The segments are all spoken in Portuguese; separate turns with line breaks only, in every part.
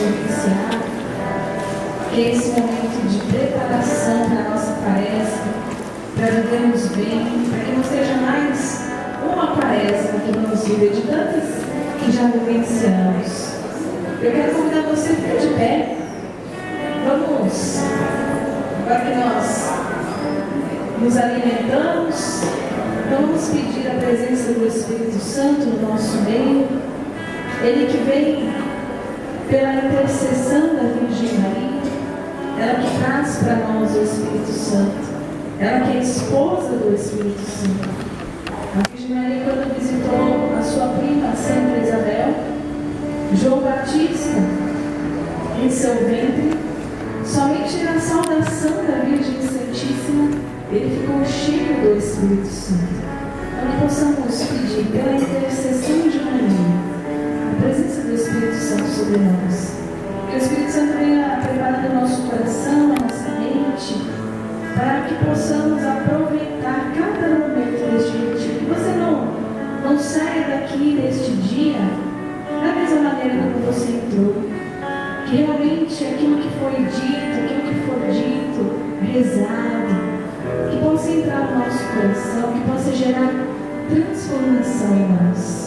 vivenciar, que é esse momento de preparação para a nossa tarefa, para vivermos bem, para que não seja mais uma tarefa que vamos viver de tantas que já vivenciamos. Eu quero convidar você a ficar de pé. Vamos, agora que nós nos alimentamos, vamos pedir a presença do Espírito Santo no nosso meio. Ele que vem pela intercessão da Virgem Maria, ela que traz para nós o Espírito Santo, ela que é esposa do Espírito Santo. A Virgem Maria, quando visitou a sua prima Santa Isabel, João Batista, em seu ventre, somente na saudação da Virgem Santíssima, ele ficou cheio do Espírito Santo. Então que possamos pedir pela intercessão de Maria, a presença do Espírito Santo sobre nós. Que o Espírito Santo venha preparando o nosso coração, a nossa mente, para que possamos aproveitar cada momento deste retiro. Que você não saia daqui deste dia da mesma maneira como você entrou. Que realmente aquilo que foi dito, aquilo que for dito, rezado, que possa entrar no nosso coração, que possa gerar transformação em nós.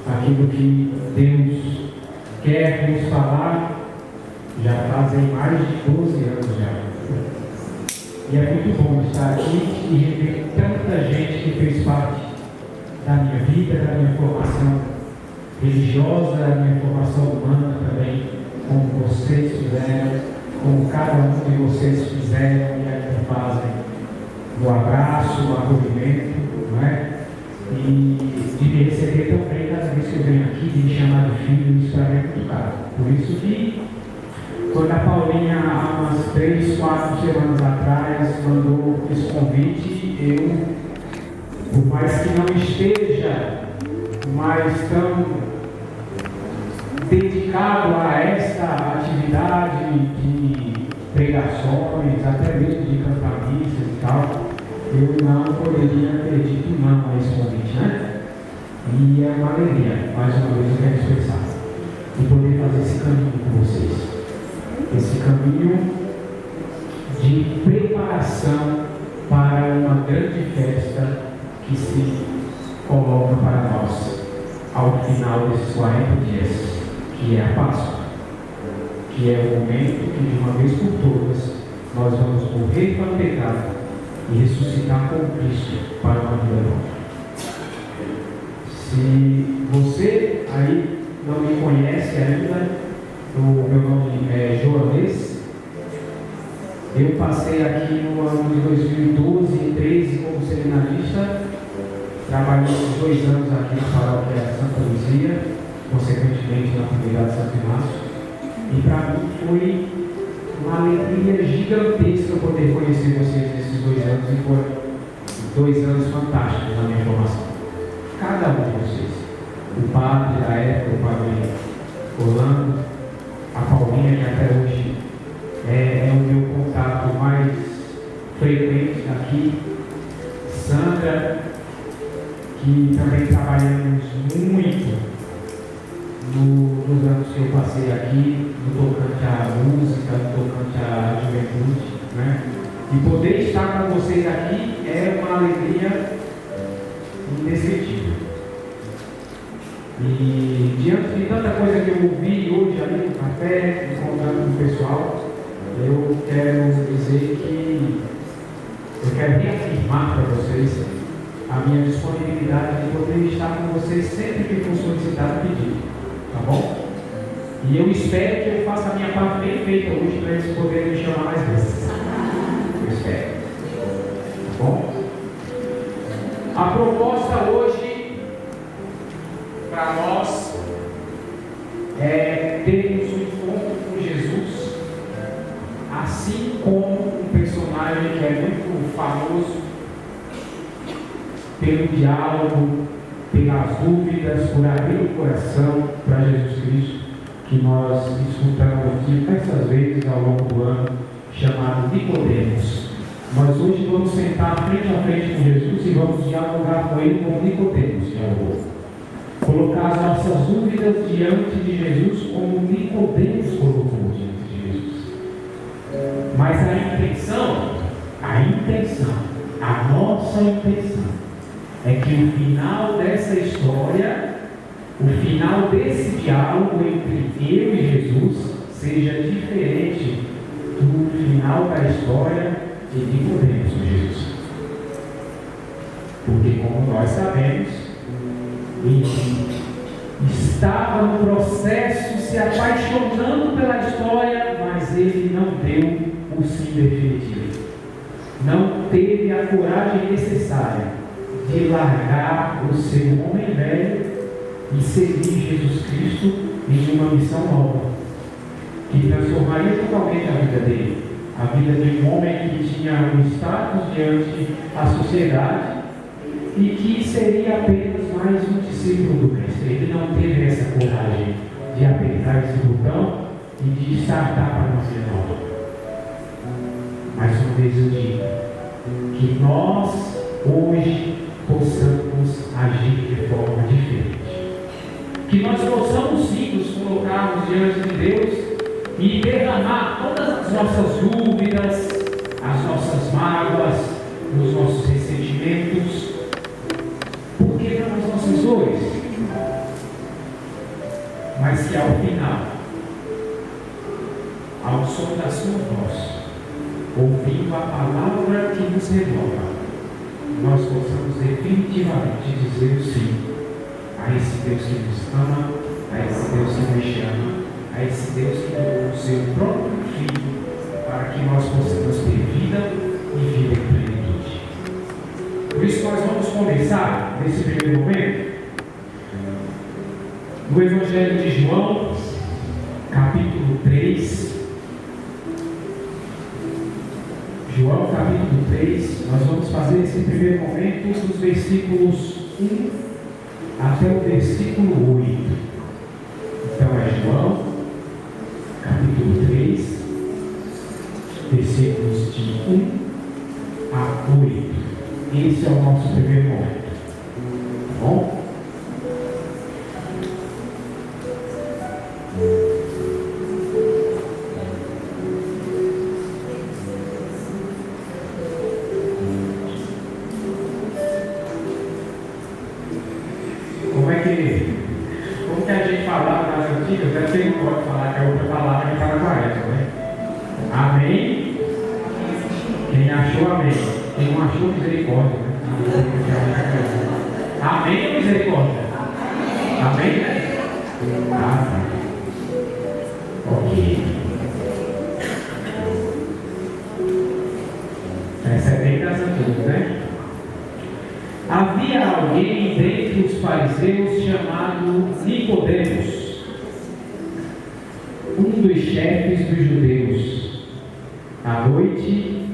Aquilo que Deus quer nos falar, já fazem mais de 12 anos já. E é muito bom estar aqui e rever tanta gente que fez parte da minha vida, da minha formação. religiosa, a minha formação humana também, como vocês fizeram, como cada um de vocês fizeram e ainda fazem, no abraço, no acolhimento, não é? E de me receber tão bem cada vez que eu venho aqui, de me chamar de filho, isso para mim é muito caro. Por isso que, quando a Paulinha, há umas 3, 4 semanas atrás, mandou esse convite, eu, por mais que não esteja mais tão dedicado a esta atividade de pregações, até mesmo de cantar missas e tal, eu não poderia ter dito não a esse convite, né? E é uma alegria, mais uma vez eu quero expressar, e poder fazer esse caminho com vocês. Esse caminho de preparação para uma grande festa que se coloca para nós ao final desses 40 dias, que é a Páscoa, que é o momento que de uma vez por todas nós vamos morrer para o pecado e ressuscitar com Cristo para uma vida nova. Se você aí não me conhece ainda, o meu nome é Joanês. Eu passei aqui no ano de 2012 e 2013 como seminarista. Trabalhei 2 anos aqui na paróquia Santa Luzia, consequentemente na comunidade Santo Inácio. E para mim foi uma alegria gigantesca poder conhecer vocês nesses 2 anos, e foram 2 anos fantásticos na minha formação. Cada um de vocês. O padre da época, o padre Orlando, a Paulinha, que até hoje é o meu contato mais frequente aqui, Sandra, que também trabalhamos muito nos anos que eu passei aqui, no tocante à música, no tocante à juventude, né? E poder estar com vocês aqui é uma alegria indescritível. E diante de tanta coisa que eu ouvi hoje ali no café, encontrando com o pessoal, eu quero dizer que eu quero reafirmar para vocês a minha disponibilidade de poder estar com vocês sempre que for solicitado o pedido, tá bom? E eu espero que eu faça a minha parte bem feita hoje para eles poderem me chamar mais vezes. Eu espero. Tá bom? A proposta hoje para nós é termos um encontro com Jesus, assim como um personagem que é muito famoso pelo diálogo, pelas dúvidas, por abrir o coração para Jesus Cristo, que nós escutamos aqui diversas vezes ao longo do ano, chamado Nicodemos. Nós hoje vamos sentar frente a frente com Jesus e vamos dialogar com ele como Nicodemos dialogou. Colocar as nossas dúvidas diante de Jesus como Nicodemos colocou diante de Jesus. Mas a nossa intenção é que o final dessa história, o final desse diálogo entre eu e Jesus, seja diferente do final da história de Nicodemos com Jesus. Porque, como nós sabemos, ele estava no processo, se apaixonando pela história, mas ele não deu o sim definitivo. Não teve a coragem necessária de largar o seu homem velho e seguir Jesus Cristo em uma missão nova, que transformaria totalmente a vida dele, a vida de um homem que tinha um status diante da sociedade e que seria apenas mais um discípulo do Cristo. Ele não teve essa coragem de apertar esse botão e de startar para uma vida nova. Mais uma vez eu digo que nós hoje possamos agir de forma diferente. Que nós possamos sim nos colocarmos diante de Deus e derramar todas as nossas dúvidas, as nossas mágoas, os nossos ressentimentos. Por que não as nossas dores? Mas que ao final, ao som da sua voz, ouvindo a palavra que nos renova, nós possamos definitivamente dizer sim a esse Deus que nos ama, a esse Deus que nos chama, a esse Deus que deu o seu próprio Filho para que nós possamos ter vida e vida em plenitude. Por isso nós vamos começar nesse primeiro momento no Evangelho de João, capítulo 3. João, capítulo 3, nós vamos fazer esse primeiro momento dos versículos 1 até o versículo 8. Então é João, capítulo 3, versículos de 1 a 8. Esse é o nosso primeiro momento. Tá bom? Como que a gente falava nas antigas, deve ter um pode falar que é outra palavra que para com essa, né? Amém? Quem achou, amém. Quem não achou, misericórdia, né? Amém ou misericórdia? Amém? Ah, tá. Ok. Essa é bem das antigas, né? Havia alguém dentre os fariseus chamado Nicodemos, um dos chefes dos judeus. À noite,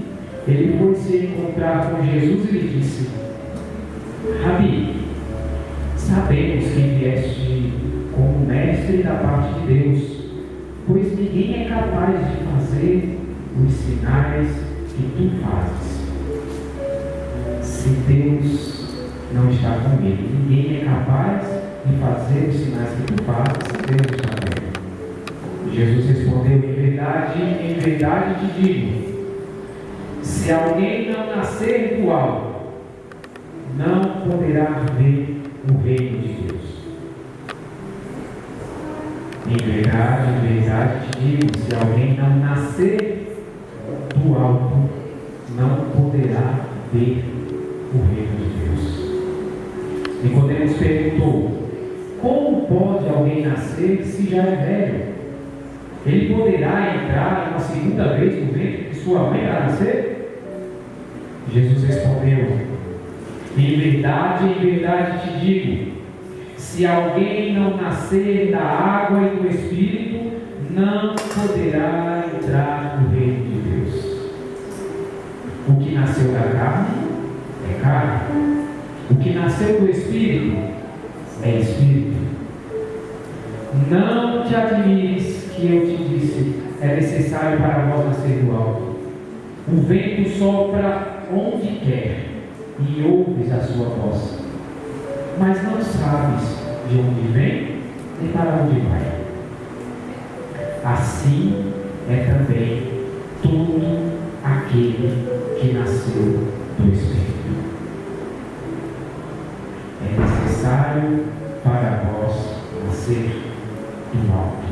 ele foi se encontrar com Jesus e lhe disse: Rabi, sabemos que vieste como mestre da parte de Deus, pois ninguém é capaz de fazer os sinais que tu fazes, se Deus não está com ele. Ninguém é capaz de fazer os sinais que tu fazes se Deus está com ele. Jesus respondeu: em verdade te digo, se alguém não nascer do alto, não poderá ver o reino de Deus. Em verdade te digo, se alguém não nascer do alto, não poderá ver o reino de Deus. Nicodemos perguntou: como pode alguém nascer se já é velho? Ele poderá entrar uma segunda vez no ventre de sua mãe para nascer? Jesus respondeu: em verdade te digo, se alguém não nascer da água e do Espírito, não poderá entrar no reino de Deus. O que nasceu da carne é carne, o que nasceu do Espírito é Espírito. Não te admires que eu te disse, é necessário para vós nascer do alto. O vento sopra onde quer e ouves a sua voz, mas não sabes de onde vem nem para onde vai. Assim é também todo aquele que nasceu do Espírito. É necessário para vós nascer do alto.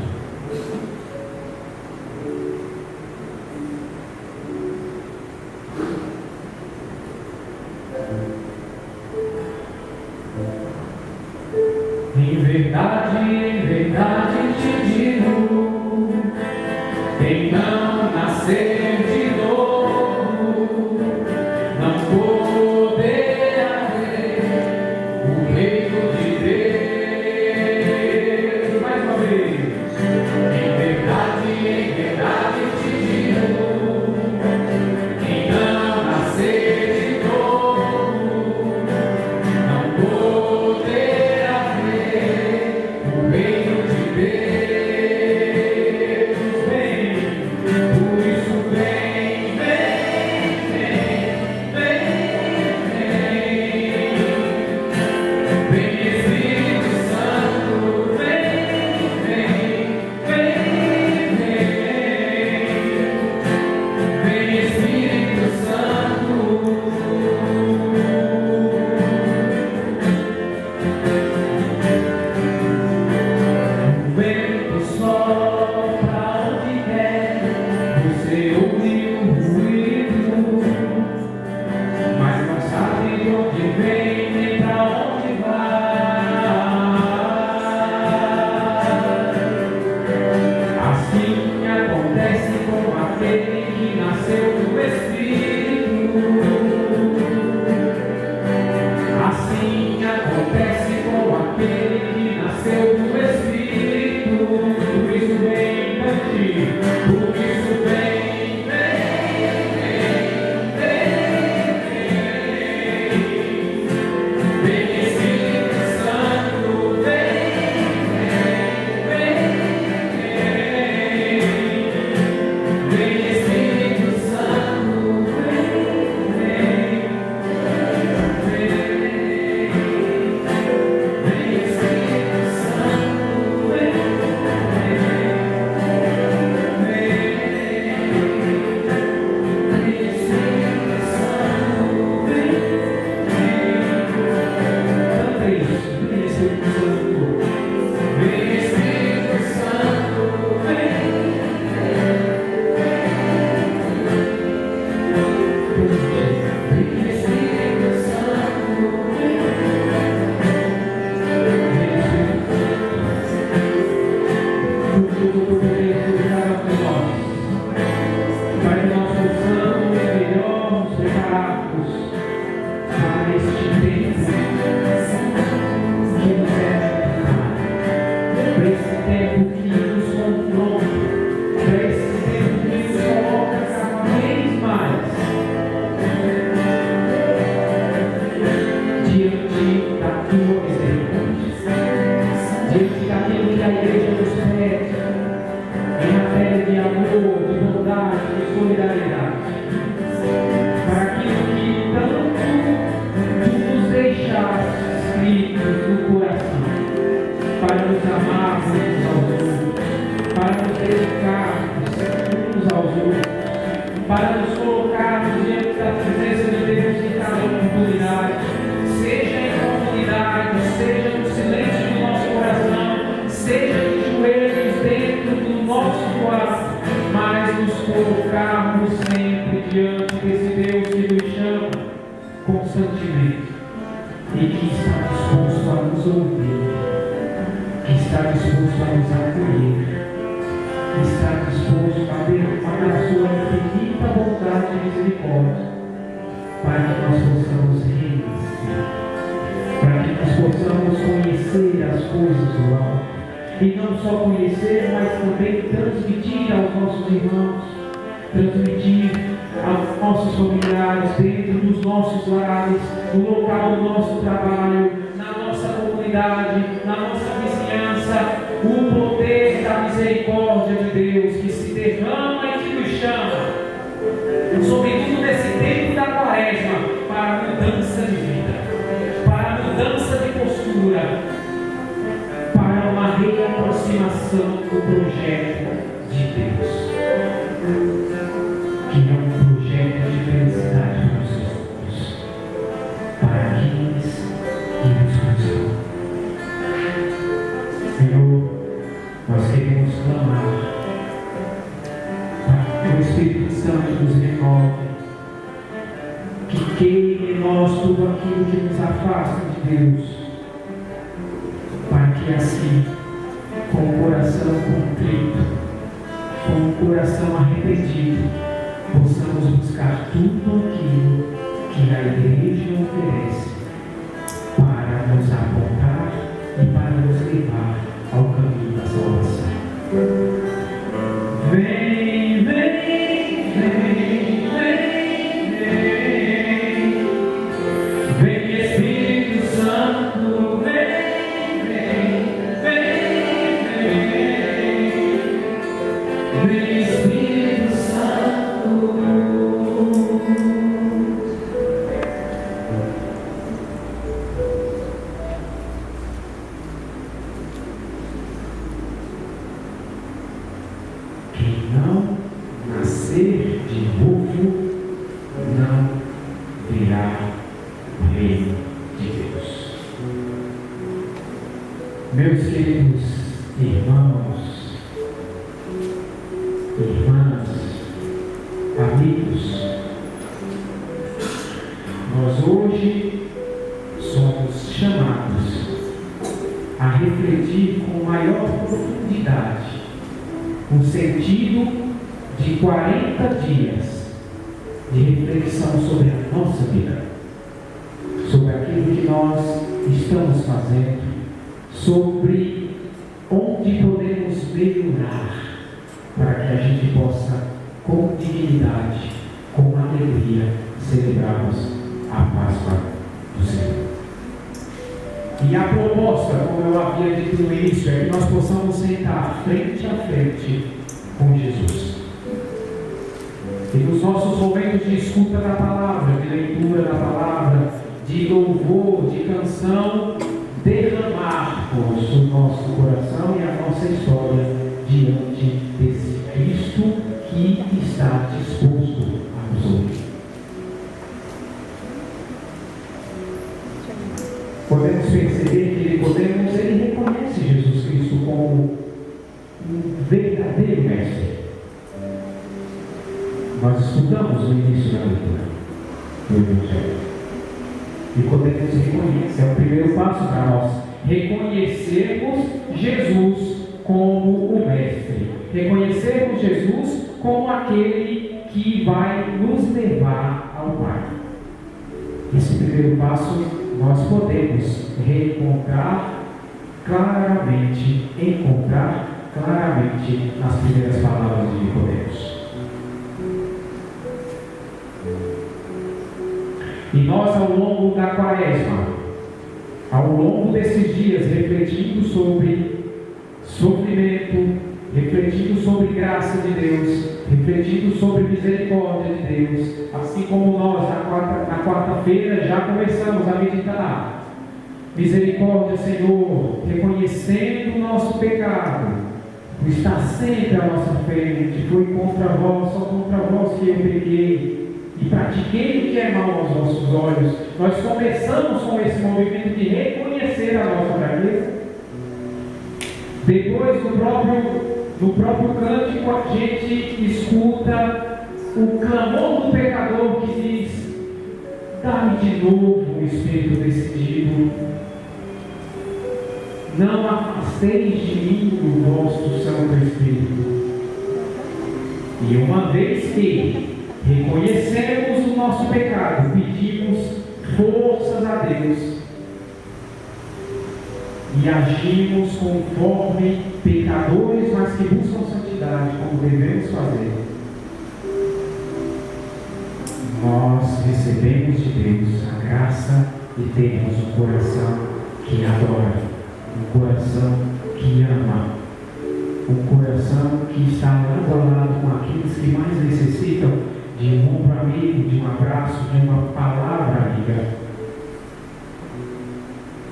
Em verdade te digo, quem não nascer de novo, não poderá ver o reino de Deus. Mais uma vez. Em verdade te digo, quem não nascer de novo, não poderá ver o reino para nos colocarmos diante da presença de Deus em cada oportunidade, seja em comunidade, seja no silêncio do nosso coração, seja de joelhos dentro do nosso quarto, mas nos colocarmos sempre diante desse Deus que nos chama constantemente e que está disposto a nos ouvir, que está disposto a nos acolher, que está disposto a derramar a sua infinita bondade e misericórdia, para que nós possamos renascer, para que nós possamos conhecer as coisas do alto, e não só conhecer, mas também transmitir aos nossos irmãos, transmitir aos nossos familiares, dentro dos nossos lares, no local do nosso trabalho, na nossa comunidade, na nossa vizinhança, o poder da misericórdia de Deus que se derrama e que nos chama, sobretudo nesse tempo da quaresma, para a mudança de vida, para a mudança de postura, para uma reaproximação do projeto de Deus, que é um projeto de felicidade para os outros, para aqueles que nos cruzam. Senhor, nós queremos clamar para que o Espírito Santo nos renove, que queime em nós tudo aquilo que nos afasta de Deus, para que assim, com o coração contrito, com o coração arrependido, possamos buscar tudo aquilo que a igreja oferece para nos apontar e para nos levar ao caminho da salvação. Vem, vem, vem, vem, vem, vem Espírito Santo, vem, vem, vem, vem Espírito Santo. Quem não nascer de novo não verá o reino de Deus. Meus queridos irmãos, irmãs, amigos, nós hoje somos chamados a refletir com maior profundidade o sentido de 40 dias de reflexão sobre a nossa vida, sobre aquilo que nós estamos fazendo, sobre onde podemos melhorar, para que a gente possa, com dignidade, com alegria, celebrarmos a Páscoa do Senhor. E a proposta, como eu havia dito no início, é que nós possamos sentar frente a frente com Jesus. E nos nossos momentos de escuta da palavra, de leitura da palavra, de louvor, de canção, derramarmos o nosso coração e a nossa história diante desse Cristo que está disposto a nos ouvir. Podemos perceber que ele reconhece Jesus Cristo como um verdadeiro mestre. Nós estudamos no início da leitura do Evangelho. E podemos reconhecer, é o primeiro passo para nós, reconhecermos Jesus como o mestre. Reconhecermos Jesus como aquele que vai nos levar ao Pai. Esse primeiro passo nós podemos encontrar claramente nas primeiras palavras de Nicodemos. E nós, ao longo da quaresma, ao longo desses dias, refletindo sobre sofrimento, refletindo sobre graça de Deus, refletindo sobre misericórdia de Deus, assim como nós na quarta-feira já começamos a meditar. Misericórdia, Senhor, reconhecendo o nosso pecado, O estar sempre à nossa frente. Foi contra vós, só contra vós que eu peguei e pratiquei o que é mal aos vossos olhos. Nós começamos com esse movimento de reconhecer a nossa fraqueza. Depois, no próprio cântico, a gente escuta o clamor do pecador que diz: dá-me de novo um espírito decidido. Não afasteis de mim o vosso Santo Espírito. E uma vez que reconhecemos o nosso pecado, pedimos forças a Deus e agimos conforme pecadores, mas que buscam santidade, como devemos fazer. Nós recebemos de Deus a graça e temos um coração que adora, um coração que ama, um coração que está lado a lado com aqueles que mais necessitam de um ombro amigo, de um abraço, de uma palavra amiga.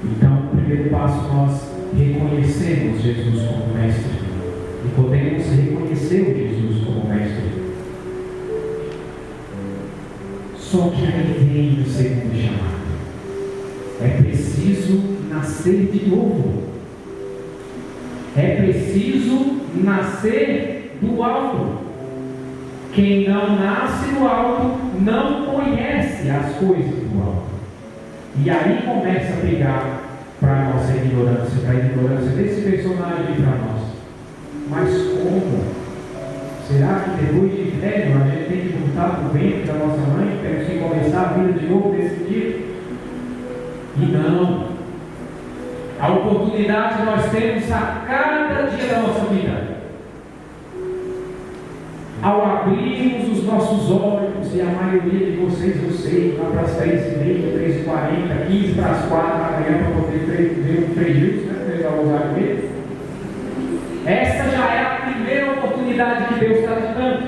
Então, no primeiro passo, nós reconhecemos Jesus como mestre e podemos reconhecer o Jesus como mestre. Só que aí vem o segundo chamado. É preciso nascer de novo. É preciso nascer do alto. Quem não nasce do alto não conhece as coisas do alto. E aí começa a brigar para a nossa ignorância, para a ignorância desse personagem para nós. Mas como? Será que depois de velho a gente tem que voltar para o ventre da nossa mãe? Temos que começar a vida de novo desse tipo? E não. A oportunidade nós temos a cada dia da nossa vida. Ao abrirmos os nossos olhos, e a maioria de vocês, eu sei, lá para as 3h30, 3h40, 15 para as 4 da manhã, para poder ver um prejuízo, né? Vocês vão usar com ele. Essa já é a primeira oportunidade que Deus está te dando.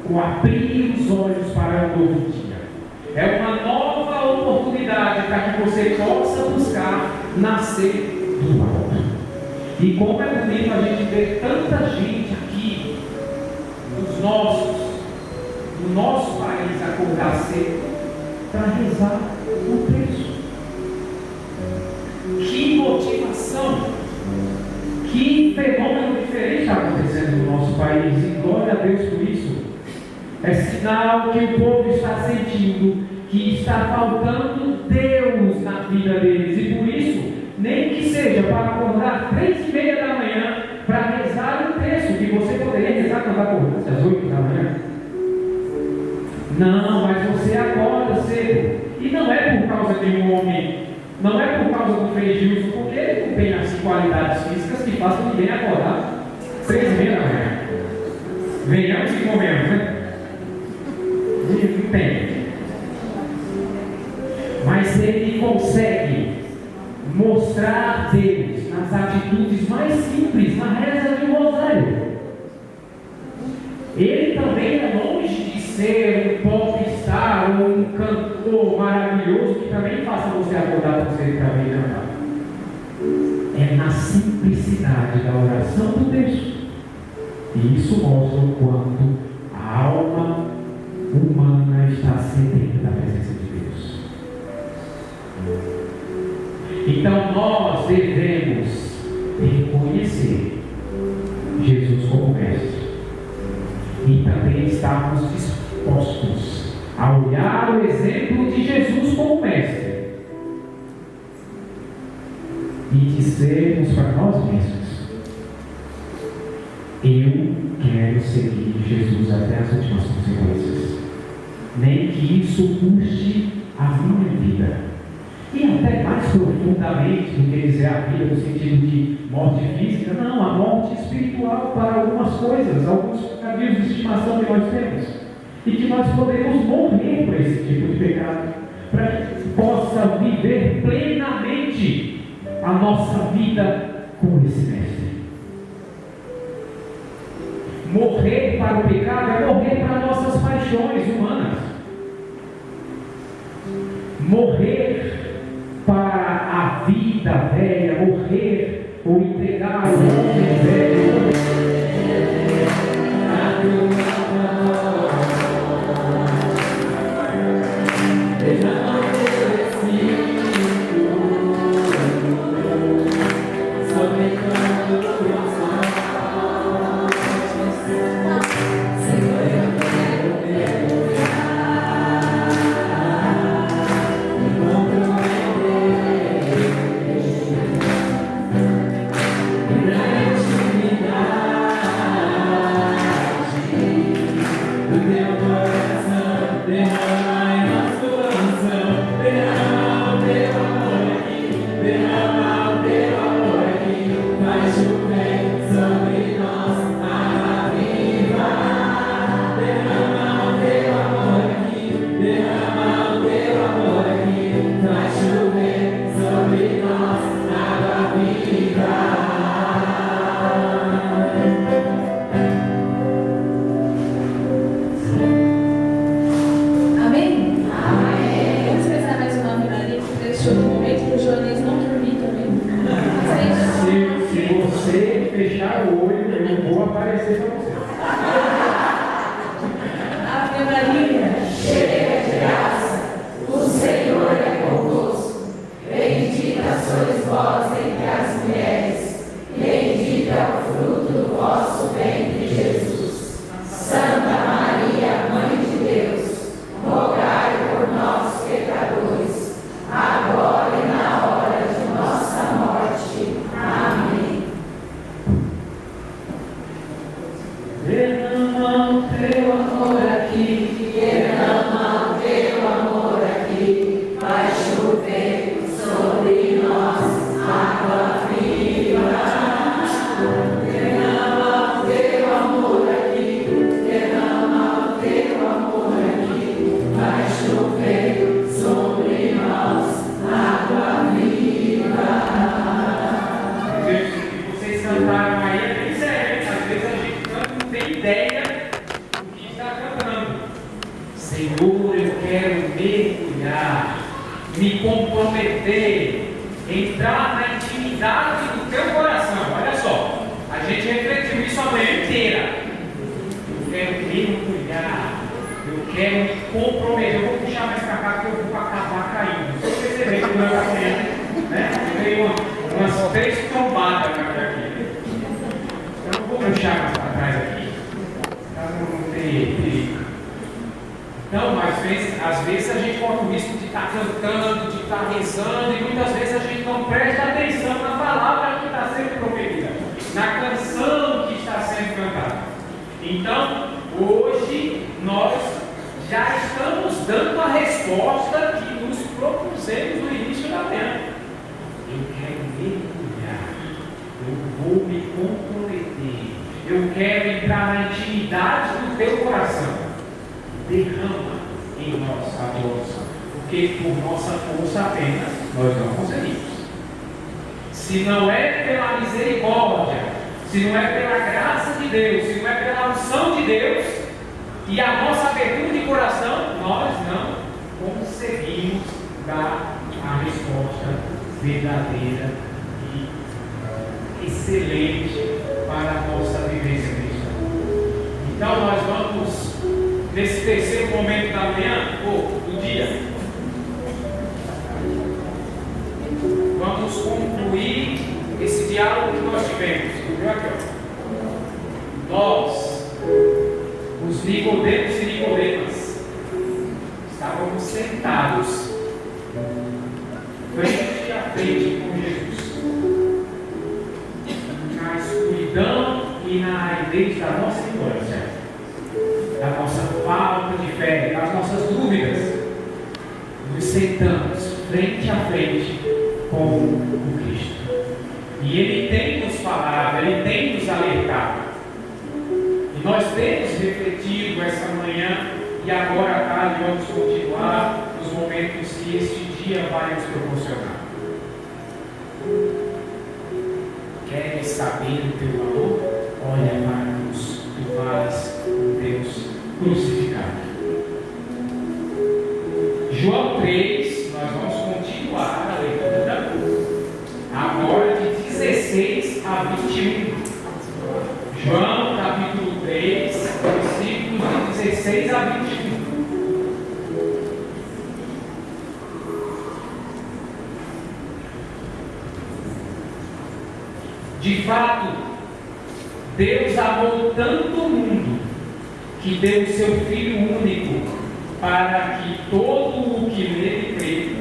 O abrir os olhos para um novo dia. É uma nova oportunidade para que você possa buscar nascer do alto. E como é bonito a gente ver tanta gente aqui, no nosso país, acordar cedo para rezar o texto. Que motivação! Que fenômeno diferente está acontecendo no nosso país, e glória a Deus por isso. É sinal que o povo está sentindo que está faltando Deus na vida deles, e por isso, nem que seja para acordar 3h30 da manhã para rezar o texto, que você poderia rezar quando acordasse às 8 da manhã. Não, mas você acorda cedo, e não é por causa de um homem, não é por causa do Frei Gilson, porque ele não tem as qualidades físicas que façam ninguém acordar 3h30 da manhã. Venhamos e comemos, né? Não tem. Mas ele consegue mostrar Deus nas atitudes mais simples, na reza de um rosário. Ele também é longe de ser um popstar ou um cantor maravilhoso que também faça você acordar para você também cantar. É na simplicidade da oração do texto. E isso mostra o quanto a alma humana está sedenta da presença de Deus. Então nós devemos reconhecer Jesus como mestre e também estarmos dispostos a olhar o exemplo de Jesus como mestre e dizermos para nós mesmos: eu quero seguir Jesus até as últimas consequências, nem que isso custe a minha vida. E até mais profundamente do que dizer a vida no sentido de morte física, não, a morte espiritual para algumas coisas, alguns caminhos de estimação que nós temos, e que nós podemos morrer por esse tipo de pecado, para que possa viver plenamente a nossa vida com esse mestre. Morrer para o pecado é morrer para nossas paixões humanas. Morrer para a vida velha, morrer ou entregar o homem velho João 3, nós vamos continuar a leitura, agora de 16 a 21. João capítulo 3, versículos de 16 a 21. De fato, Deus amou tanto o mundo que deu o seu Filho único, para que todo o que nele crê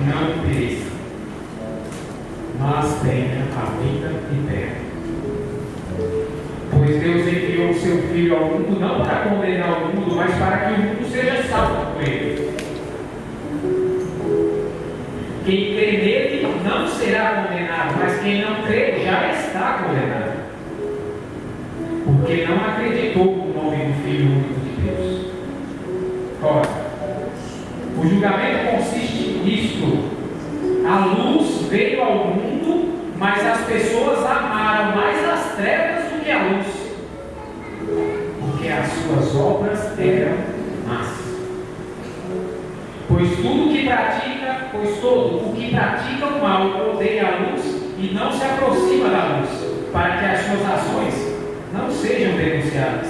não pereça, mas tenha a vida eterna. Pois Deus enviou o seu Filho ao mundo não para condenar o mundo, mas para que o mundo seja salvo salvo com Ele. Quem crê nele não será condenado, mas quem não crê já está condenado, porque não acreditou no nome do Filho único de Deus. Ora, o julgamento consiste nisto: a luz veio ao mundo, mas as pessoas amaram mais as trevas do que a luz, porque as suas obras eram más. Pois todo o que pratica o mal odeia a luz e não se aproxima da luz, para que as suas ações não sejam denunciadas.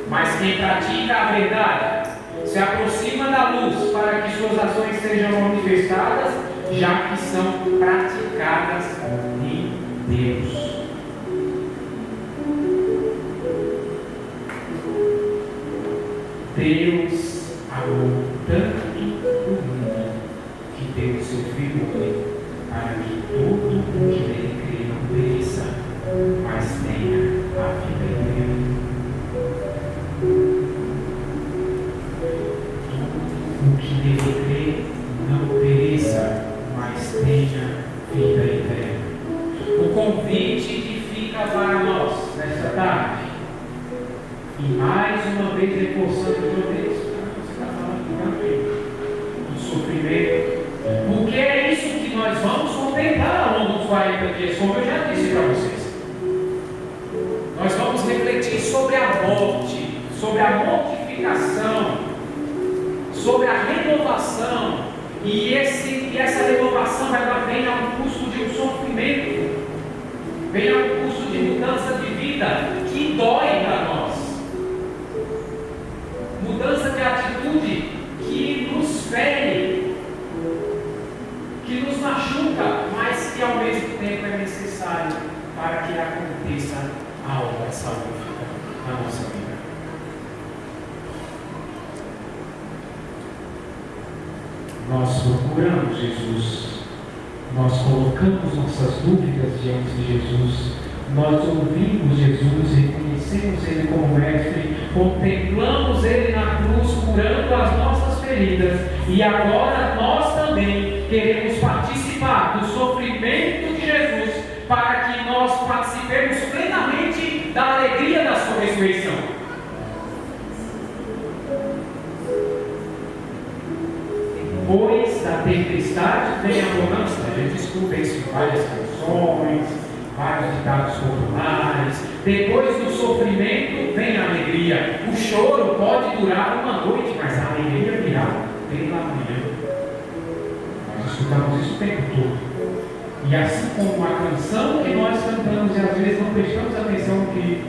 Mas quem pratica a verdade se aproxima da luz, para que suas ações sejam manifestadas, já que são praticadas em Deus. Deus amou tanto o mundo que deu o seu Filho único, para que todo o que nele crê não pereça, mas tenha a vida eterna. Todo o que nele crê não pereça, mas tenha vida eterna. O convite que fica para nós nesta tarde, e mais uma vez reforçando o Deus, você está falando do sofrimento, porque é isso que nós vamos contemplar ao longo dos 40 dias, como eu já disse para vocês. Nós vamos refletir sobre a morte, sobre a mortificação, sobre a renovação, e essa renovação ela vem ao custo de um sofrimento, vem ao custo de mudança de vida que dói para nós, mudança de atitude que nos fere, que nos machuca, mas que ao mesmo tempo é necessário para que aconteça a obra salvífica na nossa vida. Nós procuramos Jesus, nós colocamos nossas dúvidas diante de Jesus, nós ouvimos Jesus, reconhecemos Ele como Mestre, contemplamos Ele na cruz, curando as nossas feridas, e agora nós também queremos participar do sofrimento de Jesus, para que nós participemos plenamente da alegria da sua ressurreição. Depois da tempestade vem a bonança. A gente escuta isso em várias canções, vários ditados populares. Depois do sofrimento vem a alegria. O choro pode durar uma noite, mas a alegria virá pela manhã. Nós escutamos isso o tempo todo. E assim como a canção que nós cantamos, e às vezes não prestamos atenção no que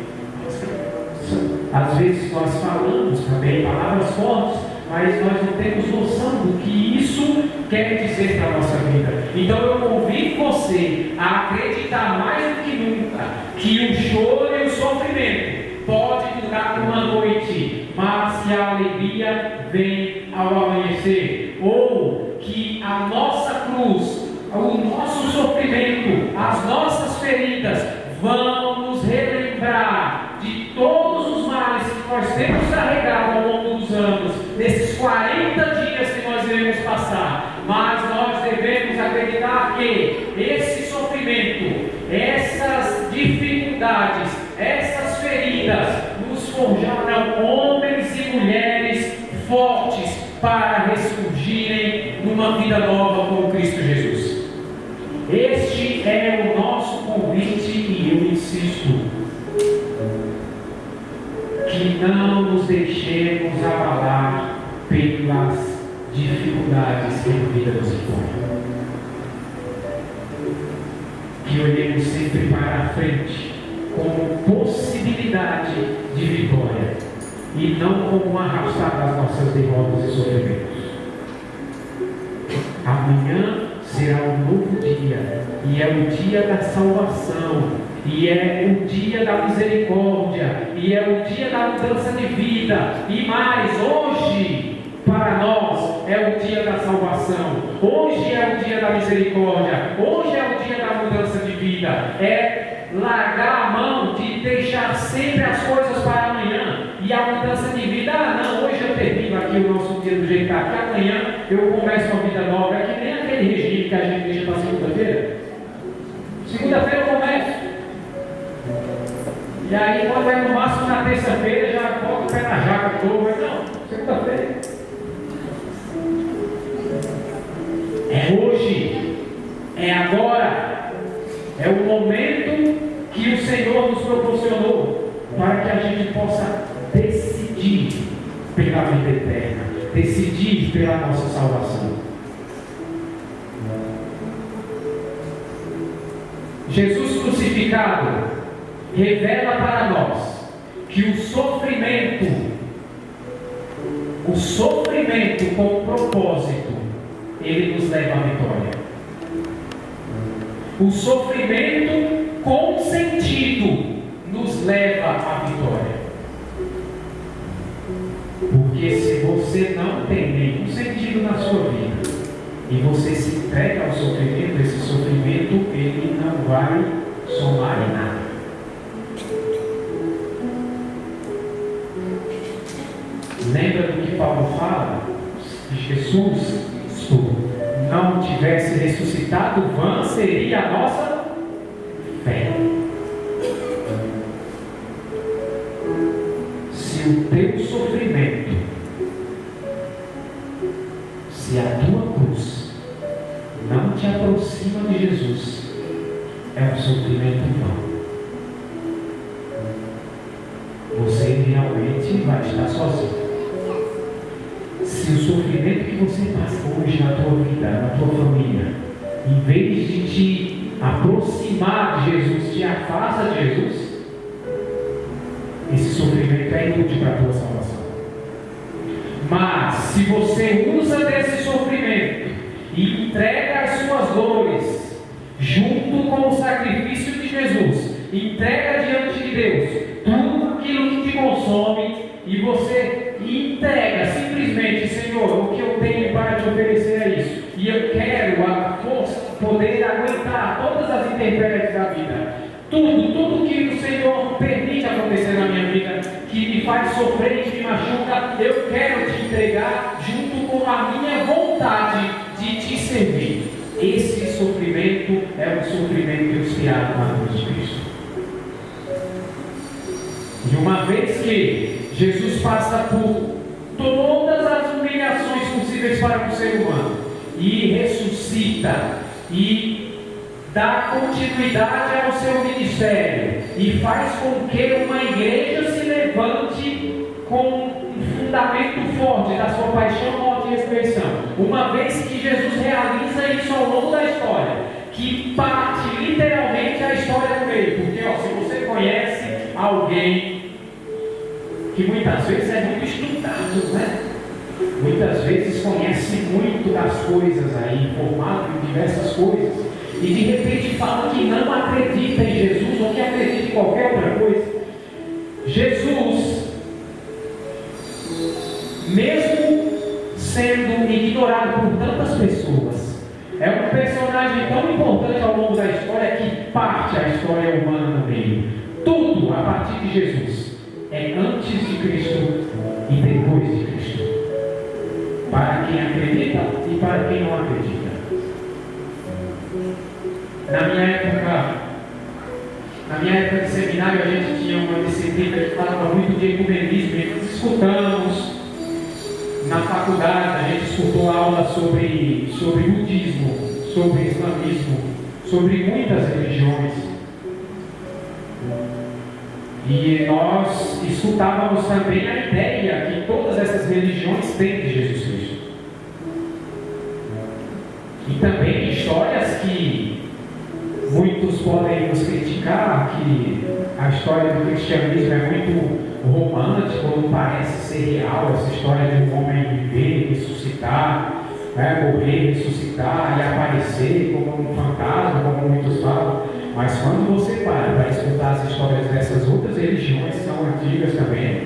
às vezes nós falamos também palavras fortes, mas nós não temos noção do que isso quer dizer para a nossa vida. Então eu convido você a acreditar mais do que nunca que o choro e o sofrimento pode durar uma noite, mas que a alegria vem ao amanhecer, ou que a nossa cruz, o nosso sofrimento, as nossas feridas vão nos relembrar de todos os males que nós temos carregado ao longo dos anos, nesses 40 dias que nós iremos passar. Mas nós devemos acreditar que esse sofrimento, essas dificuldades, essas feridas nos forjarão homens e mulheres fortes para ressurgirem numa vida nova com Cristo Jesus. Este é o nosso convite, e eu insisto que não nos deixemos abalar pelas dificuldades que a vida nos impõe. Que olhemos sempre para a frente como possibilidade de vitória e não como arrastar as nossas derrotas e sofrimentos. Amanhã será um novo dia, e é o dia da salvação, e é o dia da misericórdia, e é o dia da mudança de vida, e mais, hoje, para nós, é o dia da salvação, hoje é o dia da misericórdia, hoje é o dia da mudança de vida, é largar a mão de deixar sempre as coisas para amanhã, e a mudança de vida, não, hoje eu termino aqui o nosso dia do jeito que amanhã eu começo uma vida nova, é que nem aquele regime que a gente deixa para segunda-feira. Segunda-feira eu começo. E aí quando é no máximo na terça-feira já bota o pé na jaca de novo, mas não, segunda-feira. É hoje, é agora, é o momento que o Senhor nos proporcionou para que a gente possa decidir pela vida eterna, decidir pela nossa salvação. Jesus crucificado revela para nós que o sofrimento com propósito, ele nos leva à vitória. O sofrimento com sentido nos leva à vitória. Porque se você não tem nenhum sentido na sua vida e você se entrega ao sofrimento, esse sofrimento ele não vai somar em nada. Lembra do que Paulo fala? Se Jesus não tivesse ressuscitado, vã seria a nossa fé. Se o teu sofrimento, se a tua cruz não te aproxima de Jesus, é um sofrimento vão. Você realmente vai estar sozinho. Se o sofrimento que você passa hoje na tua vida, na tua família, em vez de te aproximar de Jesus, te afasta de Jesus, esse sofrimento é inútil para a tua salvação. Mas se você usa desse sofrimento e entrega as suas dores junto com o sacrifício de Jesus, entrega diante de Deus tudo aquilo que te consome e você entrega simplesmente, Senhor, o que eu tenho para te oferecer é isso, e eu quero a força, poder aguentar todas as intempéries da vida, tudo que o Senhor permite acontecer na minha vida, que me faz sofrer e me machuca, eu quero te entregar junto com a minha vontade de te servir. Esse sofrimento é um sofrimento inspirado na cruz de Cristo. E uma vez que Jesus passa por todas as humilhações possíveis para o ser humano e ressuscita e dá continuidade ao seu ministério e faz com que uma igreja se levante com um fundamento forte da sua paixão, morte e ressurreição. Uma vez que Jesus realiza isso ao longo da história, que parte literalmente a história do meio, porque se você conhece alguém que muitas vezes é muito estudado, né? Muitas vezes conhece muito das coisas aí, informado em diversas coisas, e de repente fala que não acredita em Jesus ou que acredita em qualquer outra coisa. Jesus, mesmo sendo ignorado por tantas pessoas, é um personagem tão importante ao longo da história que parte a história humana no meio. Tudo a partir de Jesus é antes de Cristo e depois de Cristo, para quem acredita e para quem não acredita. Na minha época de seminário, a gente tinha uma disciplina que falava muito de ecumenismo, e nós escutamos na faculdade, a gente escutou aula sobre budismo, sobre islamismo, sobre muitas religiões. E nós escutávamos também a ideia que todas essas religiões têm de Jesus Cristo. E também histórias que muitos podem nos criticar, que a história do cristianismo é muito romântica, ou não parece ser real, essa história de um homem viver, ressuscitar, morrer, ressuscitar e aparecer como um fantasma, como muitos falam. Mas quando você para escutar as histórias dessas outras religiões, são antigas também,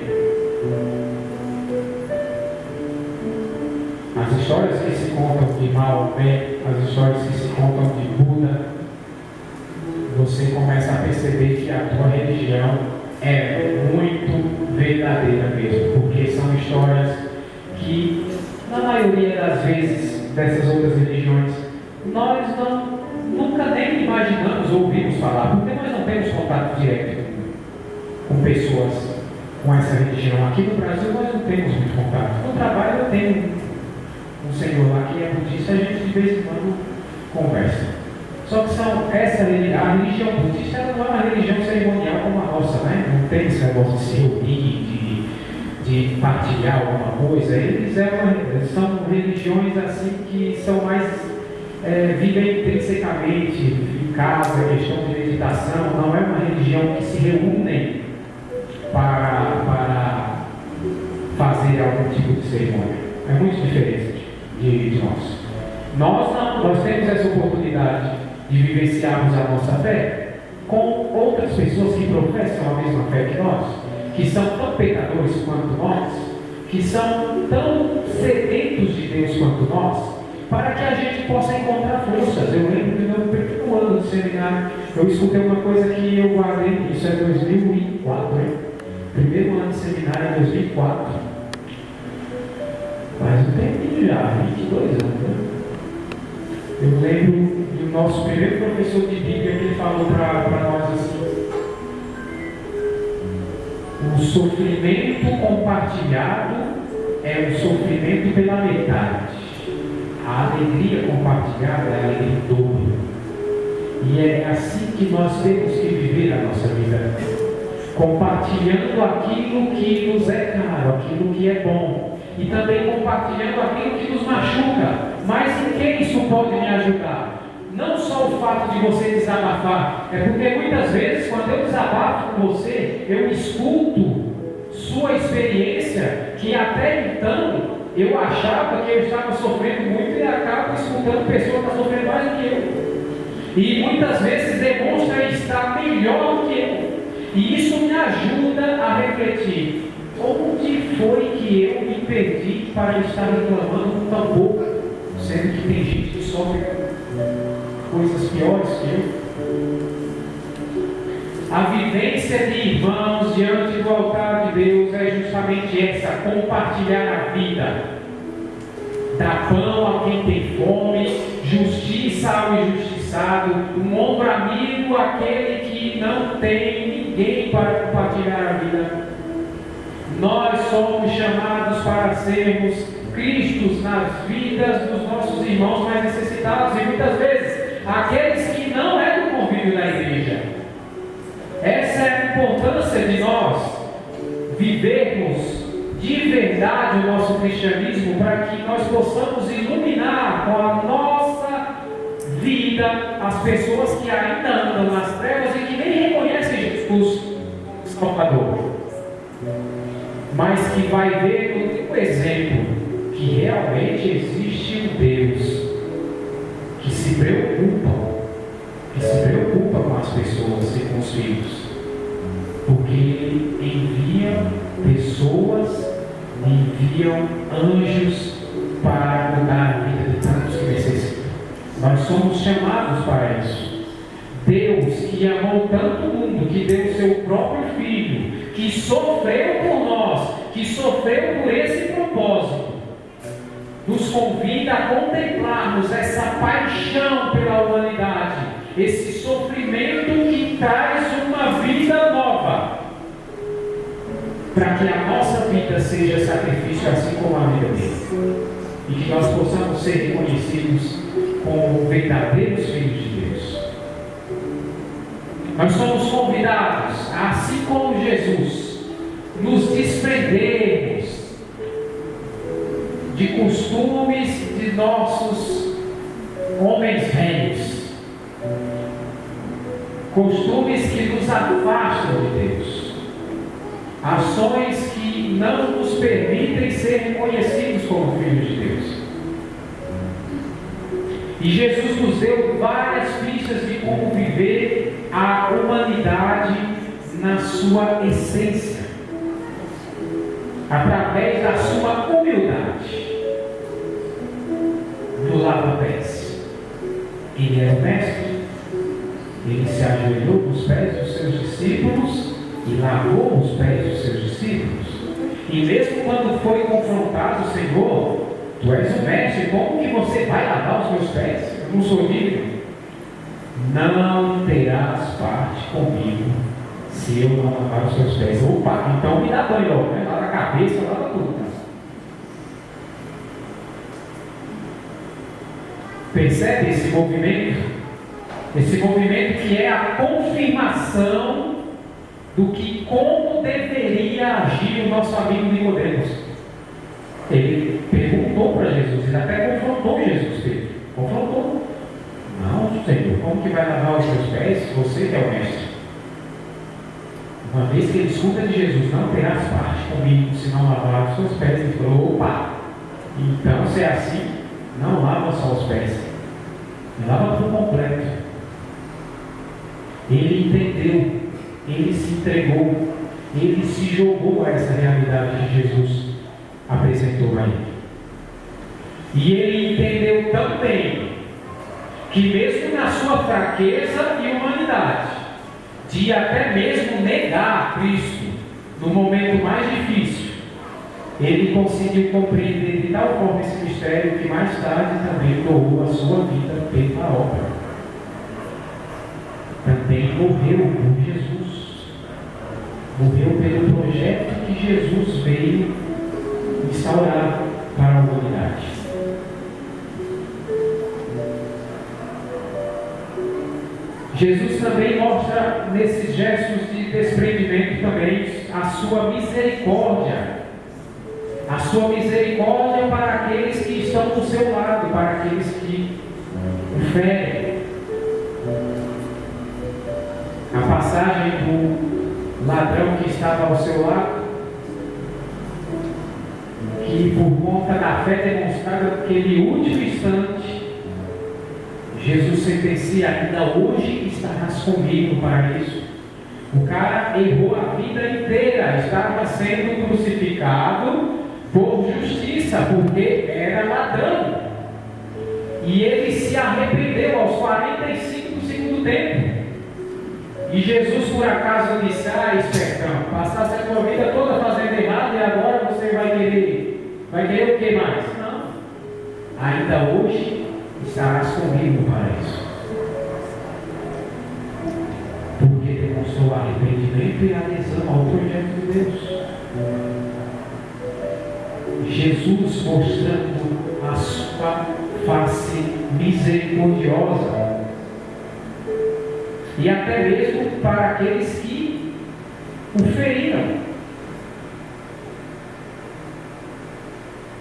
as histórias que se contam de Maomé, as histórias que se contam de Buda, você começa a perceber que a tua religião é muito verdadeira mesmo, porque são histórias que, na maioria das vezes, dessas outras religiões, nós nunca nem imaginamos ou ouvimos falar, porque nós não temos contato direto com pessoas com essa religião. Aqui no Brasil nós não temos muito contato. No trabalho eu tenho um senhor lá que é budista, a gente de vez em quando conversa. Só que a religião budista não é uma religião cerimonial como a nossa, né? Não tem esse negócio de se reunir, de partilhar alguma coisa. Eles são religiões assim que são mais vivem intrinsecamente em casa, questão de meditação. Não é uma religião que se reúnem para fazer algum tipo de cerimônia. É muito diferente de nós. Nós temos essa oportunidade de vivenciarmos a nossa fé com outras pessoas que professam a mesma fé que nós, que são tão pecadores quanto nós, que são tão sedentos de Deus quanto nós, para que a gente possa encontrar forças. Eu lembro que no meu primeiro ano de seminário, eu escutei uma coisa que eu guardei, isso é 2004, hein? Primeiro ano de seminário é 2004. Faz um tempinho já, 22 anos, né? Eu lembro do nosso primeiro professor de Bíblia que ele falou para nós assim: o sofrimento compartilhado é um sofrimento pela metade. A alegria compartilhada é a alegria em dobro. E é assim que nós temos que viver a nossa vida, compartilhando aquilo que nos é caro, aquilo que é bom, e também compartilhando aquilo que nos machuca. Mas em que isso pode me ajudar? Não só o fato de você desabafar, é porque muitas vezes quando eu desabafo com você, eu escuto sua experiência, que até então eu achava que eu estava sofrendo muito, e acabo escutando pessoas que estão sofrendo mais do que eu. E muitas vezes demonstra estar melhor do que eu. E isso me ajuda a refletir: onde foi que eu me perdi para estar reclamando tão pouco, sendo que tem gente que sofre coisas piores que eu? A vivência de irmãos diante do altar de Deus é justamente essa: compartilhar a vida, dar pão a quem tem fome, justiça ao injustiçado, um ombro amigo àquele que não tem ninguém para compartilhar a vida. Nós somos chamados para sermos Cristos nas vidas dos nossos irmãos mais necessitados, e muitas vezes aqueles que não é do convívio da igreja. Essa é a importância de nós vivermos de verdade o nosso cristianismo, para que nós possamos iluminar com a nossa vida as pessoas que ainda andam nas trevas e que nem reconhecem Jesus Salvador, mas que vai ver no exemplo que realmente existe um Deus que se preocupa com as pessoas e com os filhos, porque Ele envia pessoas, enviam anjos para mudar a vida de tantos que necessitam. Nós somos chamados para isso. Deus, que amou tanto o mundo, que deu seu próprio Filho, que sofreu por nós, que sofreu por esse propósito, nos convida a contemplarmos essa paixão pela humanidade, esse sofrimento que traz uma vida nova, para que a nossa vida seja sacrifício, assim como a vida dele, e que nós possamos ser reconhecidos como verdadeiros filhos de Deus. Nós somos convidados, assim como Jesus, nos desprendermos de costumes de nossos homens velhos, costumes que nos afastam de Deus, ações que não nos permitem ser reconhecidos como filhos de Deus. E Jesus nos deu várias pistas de como viver a humanidade na sua essência, através da sua humildade, do lava-pés. Ele era o mestre, ele se ajoelhou nos pés dos seus discípulos e lavou os pés dos seus discípulos. E mesmo quando foi confrontado o Senhor, tu és o mestre, como que você vai lavar os meus pés? Eu não sou digno. Não terás parte comigo se eu não lavar os seus pés. Opa, então me dá banho logo, né? Lava a cabeça, lava tudo. Né? Percebe esse movimento? Esse movimento que é a confirmação do que como deveria agir o nosso amigo Nicodemos. Ele perguntou para Jesus, ele até confrontou Jesus, Pedro. Confrontou. Não, Senhor, como que vai lavar os seus pés? Você que é o mestre. Uma vez que ele escuta de Jesus, não terás parte comigo se não lavar os seus pés, ele falou, opa, então se é assim, não lava só os pés, lava por completo. Ele entendeu, ele se entregou, ele se jogou a essa realidade que Jesus apresentou a ele. E ele entendeu também que mesmo na sua fraqueza e humanidade, de até mesmo negar Cristo no momento mais difícil, ele conseguiu compreender de tal forma esse mistério que mais tarde também doou a sua vida pela obra. Também morreu por Jesus. Morreu pelo projeto que Jesus veio instaurar para a humanidade. Jesus também mostra nesses gestos de desprendimento também a sua misericórdia. A sua misericórdia para aqueles que estão do seu lado, para aqueles que o ferem. A passagem do ladrão que estava ao seu lado, que por conta da fé demonstrada naquele último instante, Jesus sentencia, ainda hoje estarás comigo para isso. O cara errou a vida inteira, estava sendo crucificado por justiça, porque era ladrão. E ele se arrependeu aos 45 do segundo tempo. E Jesus por acaso disse, espertão, passasse a tua vida toda fazendo errado e agora você vai querer o que mais? Não. Ainda hoje estarás comigo para isso. Porque demonstrou arrependimento e adesão ao projeto de Deus. Jesus mostrando a sua face misericordiosa. E até mesmo para aqueles que o feriram.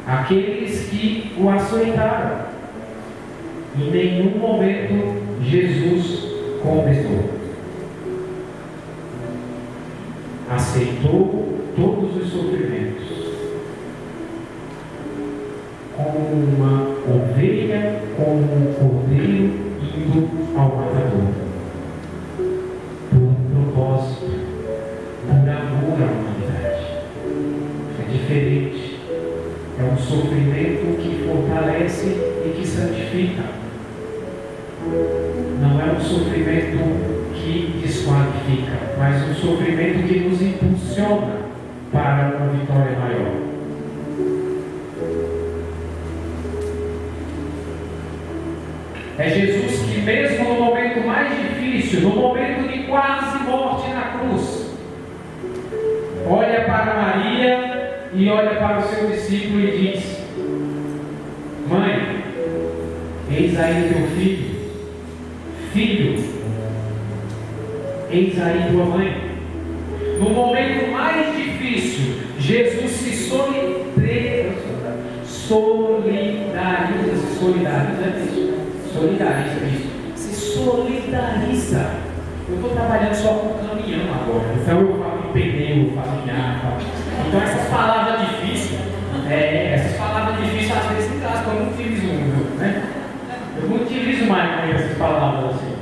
Aqueles que o açoitaram. Em nenhum momento Jesus condenou. Aceitou todos os sofrimentos. Como uma ovelha, como um cordeiro indo ao matador. Propósito, por amor à humanidade. É diferente. É um sofrimento que fortalece e que santifica. Não é um sofrimento que desqualifica, mas um sofrimento que nos impulsiona para uma vitória maior. É Jesus que mesmo no momento mais difícil, no momento de quase morte na cruz, olha para Maria e olha para o seu discípulo e diz: mãe, eis aí teu filho. Filho, eis aí tua mãe. No momento mais difícil, Jesus se solidariza. Eu estou trabalhando só com caminhão agora, então eu falo em pneu, eu falo em ar. Então essas palavras difíceis, às vezes me trazem, eu não utilizo muito, né? Eu não utilizo mais essas palavras assim.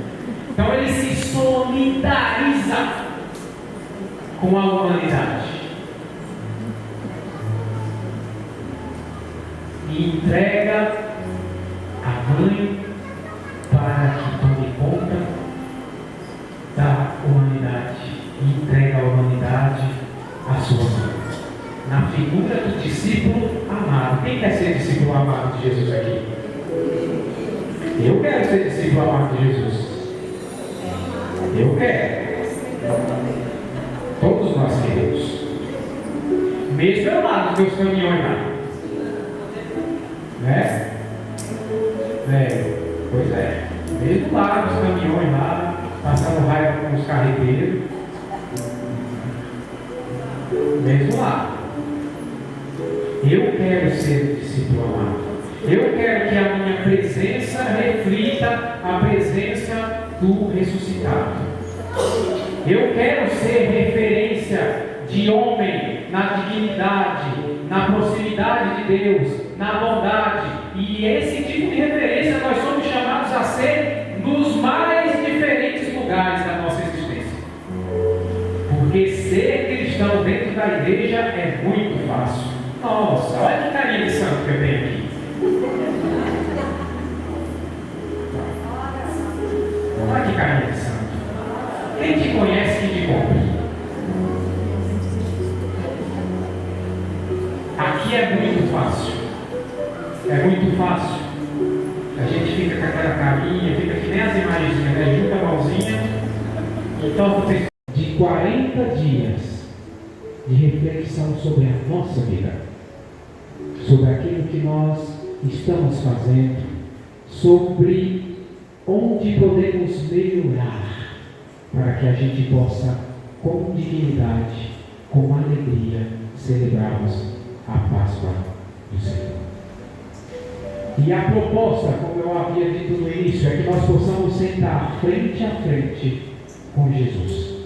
Então ele se solidariza com a humanidade. E entrega a mãe para que tome conta da humanidade. E entrega a humanidade figura do discípulo amado. Quem quer ser discípulo amado de Jesus aqui? Eu quero ser discípulo amado de Jesus. Eu quero. Todos nós queremos. Mesmo eu lá nos meus caminhões lá. Né? Pois é. Mesmo lá nos caminhões lá, passando raiva com os carreteiros. Mesmo lá. Eu quero ser discípulo amado. Eu quero que a minha presença reflita a presença do ressuscitado. Eu quero ser referência de homem na dignidade, na proximidade de Deus, na bondade. E esse tipo de referência nós somos chamados a ser nos mais diferentes lugares da nossa existência. Porque ser cristão dentro da igreja é muito fácil. Nossa, olha que carinha de santo que eu tenho aqui. Olha que carinha de santo. Quem te conhece, quem te compra? Aqui é muito fácil. É muito fácil. A gente fica com aquela carinha, fica que nem as imagenzinhas, né? Junta a mãozinha e toca de 40 dias de reflexão sobre a nossa vida, sobre aquilo que nós estamos fazendo, sobre onde podemos melhorar, para que a gente possa, com dignidade, com alegria, celebrarmos a Páscoa do Senhor. E a proposta, como eu havia dito no início, é que nós possamos sentar frente a frente com Jesus.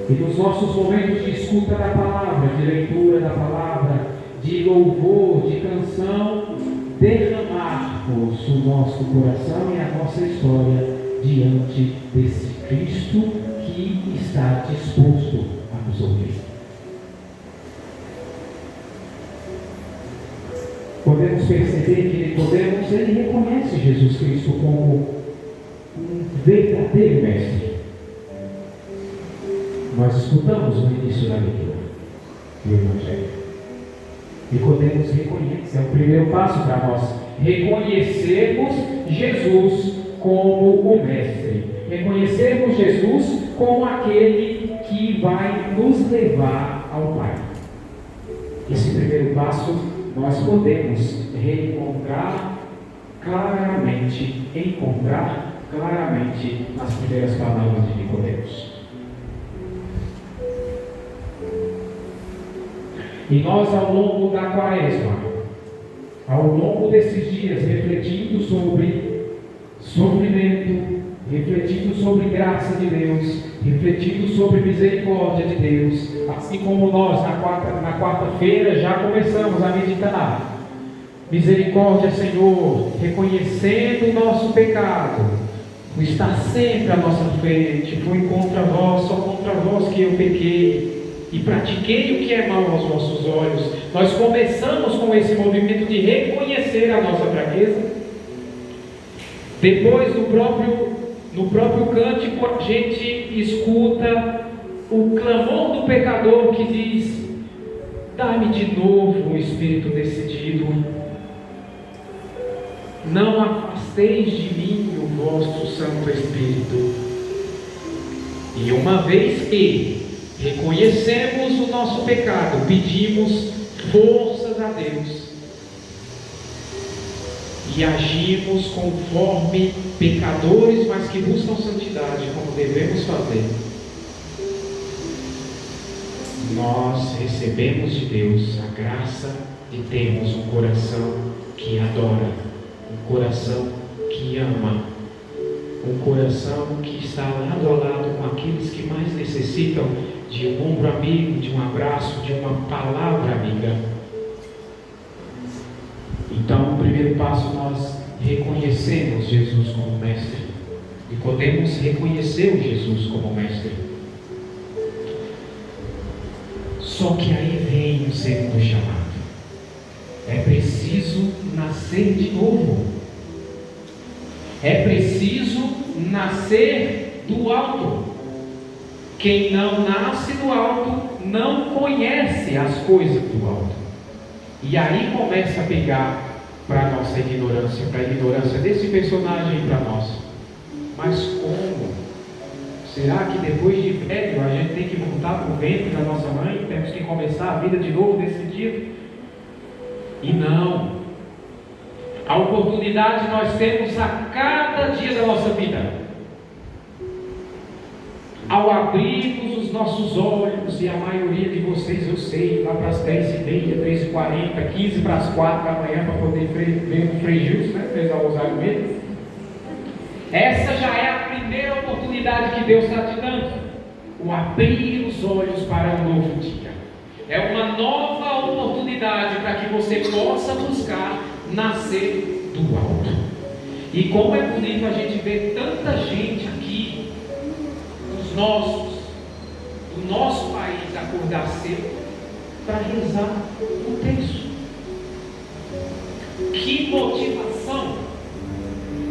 E nos nossos momentos de escuta da palavra, de leitura da palavra, de louvor, de canção, derramarmos o nosso coração e a nossa história diante desse Cristo que está disposto a nos ouvir. Podemos perceber que Nicodemos, ele reconhece Jesus Cristo como um verdadeiro mestre. Nós escutamos no início da leitura do Evangelho. Nicodemos reconhece, é o primeiro passo para nós reconhecermos Jesus como o mestre, reconhecermos Jesus como aquele que vai nos levar ao Pai. Esse primeiro passo nós podemos encontrar claramente nas primeiras palavras de Nicodemos. E nós, ao longo da Quaresma, ao longo desses dias, refletindo sobre sofrimento, refletindo sobre graça de Deus, refletindo sobre misericórdia de Deus, assim como nós na quarta-feira já começamos a meditar. Misericórdia, Senhor, reconhecendo o nosso pecado, o estar sempre à nossa frente, foi contra vós, só contra vós que eu pequei e pratiquei o que é mal aos vossos olhos. Nós começamos com esse movimento de reconhecer a nossa fraqueza. Depois, no próprio cântico, a gente escuta o clamor do pecador que diz: dá-me de novo um espírito decidido, não afasteis de mim o vosso Santo Espírito. E uma vez que reconhecemos o nosso pecado, pedimos forças a Deus e agimos conforme pecadores, mas que buscam santidade, como devemos fazer. Nós recebemos de Deus a graça de termos um coração que adora, um coração que ama, um coração que está lado a lado com aqueles que mais necessitam de um ombro amigo, de um abraço, de uma palavra amiga. Então, o primeiro passo, nós reconhecemos Jesus como mestre. E podemos reconhecer Jesus como mestre. Só que aí vem o segundo chamado. É preciso nascer de novo. É preciso nascer do alto. Quem não nasce do alto não conhece as coisas do alto. E aí começa a pegar para a nossa ignorância, para a ignorância desse personagem para nós. Mas como? Será que depois de velho a gente tem que voltar para o ventre da nossa mãe? Temos que começar a vida de novo nesse sentido? E não. A oportunidade nós temos a cada dia da nossa vida. Ao abrirmos os nossos olhos, e a maioria de vocês eu sei, lá para as 10h30, 13h40, 15 para as 4 da manhã, para poder ver o Frei Gilson, né? Fez a rosário mesmo. Essa já é a primeira oportunidade que Deus está te dando. O abrir os olhos para um novo dia. É uma nova oportunidade para que você possa buscar nascer do alto. E como é bonito a gente ver tanta gente aqui, do nosso país, acordar cedo para rezar o texto. Que motivação,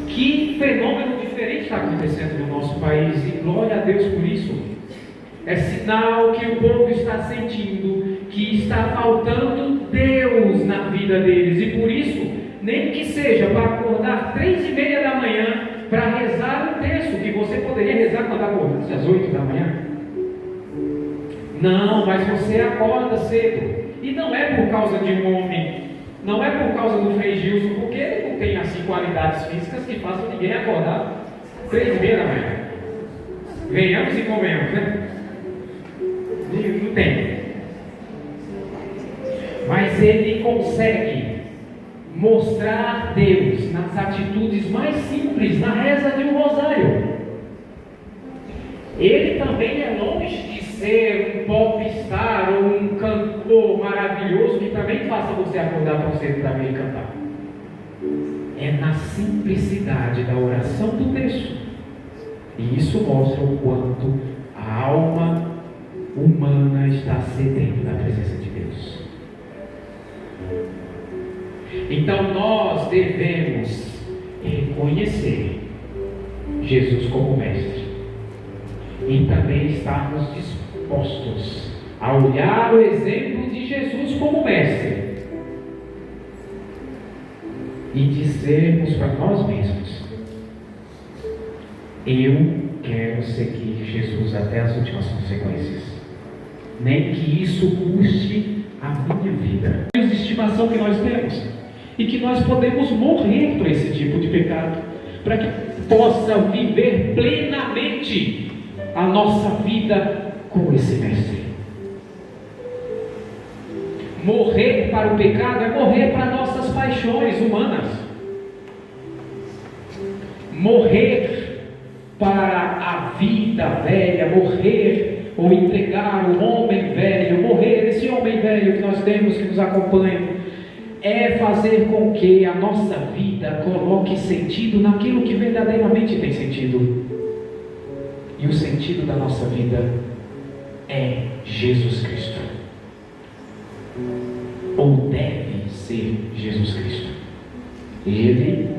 que fenômeno diferente está acontecendo no nosso país, e glória a Deus por isso. É sinal que o povo está sentindo que está faltando Deus na vida deles, e por isso, nem que seja para acordar 3h30 da manhã para rezar um texto que você poderia rezar quando acordasse às 8 da manhã. Não, mas você acorda cedo, e não é por causa de um homem, não é por causa do Frei Gilson, porque ele não tem assim qualidades físicas que façam ninguém acordar 3h30 da manhã. Venhamos e convenhamos, né? Não tem. Mas ele consegue mostrar Deus nas atitudes mais simples, na reza de um rosário. Ele também é longe de ser um popstar ou um cantor maravilhoso que também faça você acordar tão cedo para vir cantar. É na simplicidade da oração do texto. E isso mostra o quanto a alma humana está sedenta da presença de Deus. Então nós devemos reconhecer Jesus como mestre e também estarmos dispostos a olhar o exemplo de Jesus como mestre e dizermos para nós mesmos: eu quero seguir Jesus até as últimas consequências, nem que isso custe a minha vida. De estimação que nós temos, e que nós podemos morrer para esse tipo de pecado, para que possa viver plenamente a nossa vida com esse mestre. Morrer para o pecado é morrer para nossas paixões humanas, morrer para a vida velha, morrer ou entregar o homem velho, morrer, esse homem velho que nós temos, que nos acompanha, é fazer com que a nossa vida coloque sentido naquilo que verdadeiramente tem sentido. E o sentido da nossa vida é Jesus Cristo, ou deve ser Jesus Cristo. Ele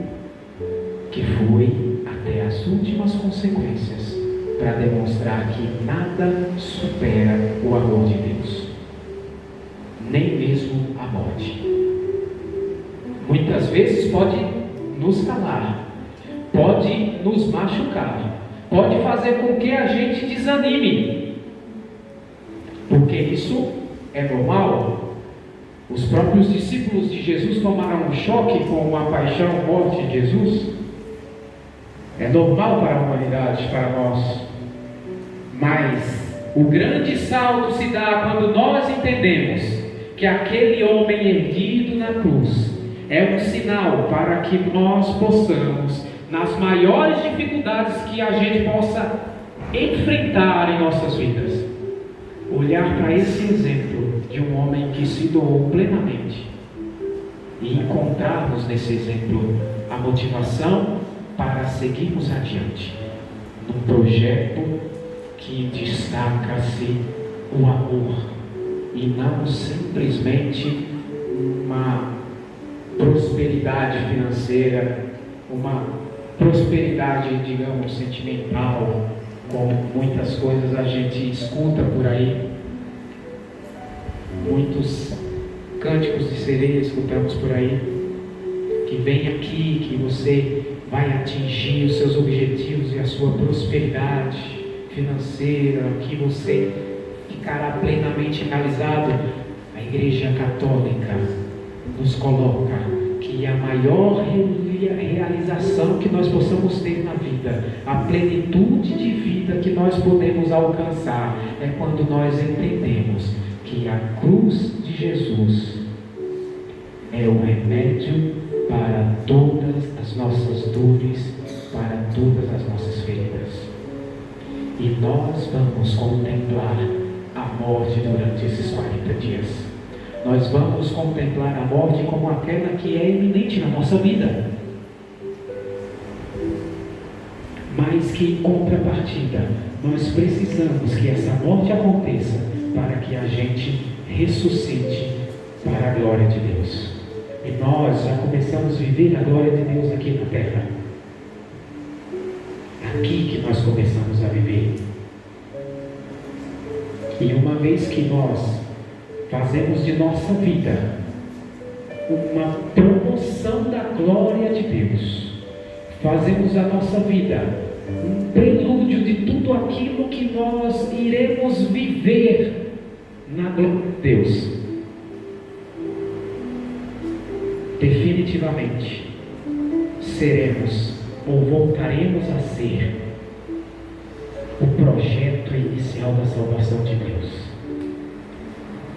que foi até as últimas consequências para demonstrar que nada supera o amor de Deus, nem mesmo a morte. Muitas vezes pode nos calar, pode nos machucar, pode fazer com que a gente desanime, porque isso é normal. Os próprios discípulos de Jesus tomaram um choque com a paixão e morte de Jesus. É normal para a humanidade, para nós. Mas o grande salto se dá quando nós entendemos que aquele homem erguido na cruz é um sinal para que nós possamos, nas maiores dificuldades que a gente possa enfrentar em nossas vidas, olhar para esse exemplo de um homem que se doou plenamente e encontrarmos nesse exemplo a motivação para seguirmos adiante num projeto que destaca-se o amor e não simplesmente uma prosperidade financeira, uma prosperidade, digamos, sentimental, como muitas coisas a gente escuta por aí. Muitos cânticos de sereia escutamos por aí, que vem aqui, que você vai atingir os seus objetivos e a sua prosperidade financeira, que você ficará plenamente realizado. A Igreja Católica nos coloca que a maior realização que nós possamos ter na vida, a plenitude de vida que nós podemos alcançar, é quando nós entendemos que a cruz de Jesus é o remédio para todas as nossas dores, para todas as nossas feridas. E nós vamos contemplar a morte durante esses 40 dias. Nós vamos contemplar a morte como aquela que é iminente na nossa vida. Mas que, em contrapartida, nós precisamos que essa morte aconteça para que a gente ressuscite para a glória de Deus. E nós já começamos a viver a glória de Deus aqui na terra. Aqui que nós começamos a viver. E uma vez que nós fazemos de nossa vida uma promoção da glória de Deus, fazemos a nossa vida um prelúdio de tudo aquilo que nós iremos viver na glória de Deus, definitivamente seremos ou voltaremos a ser o projeto inicial da salvação de Deus.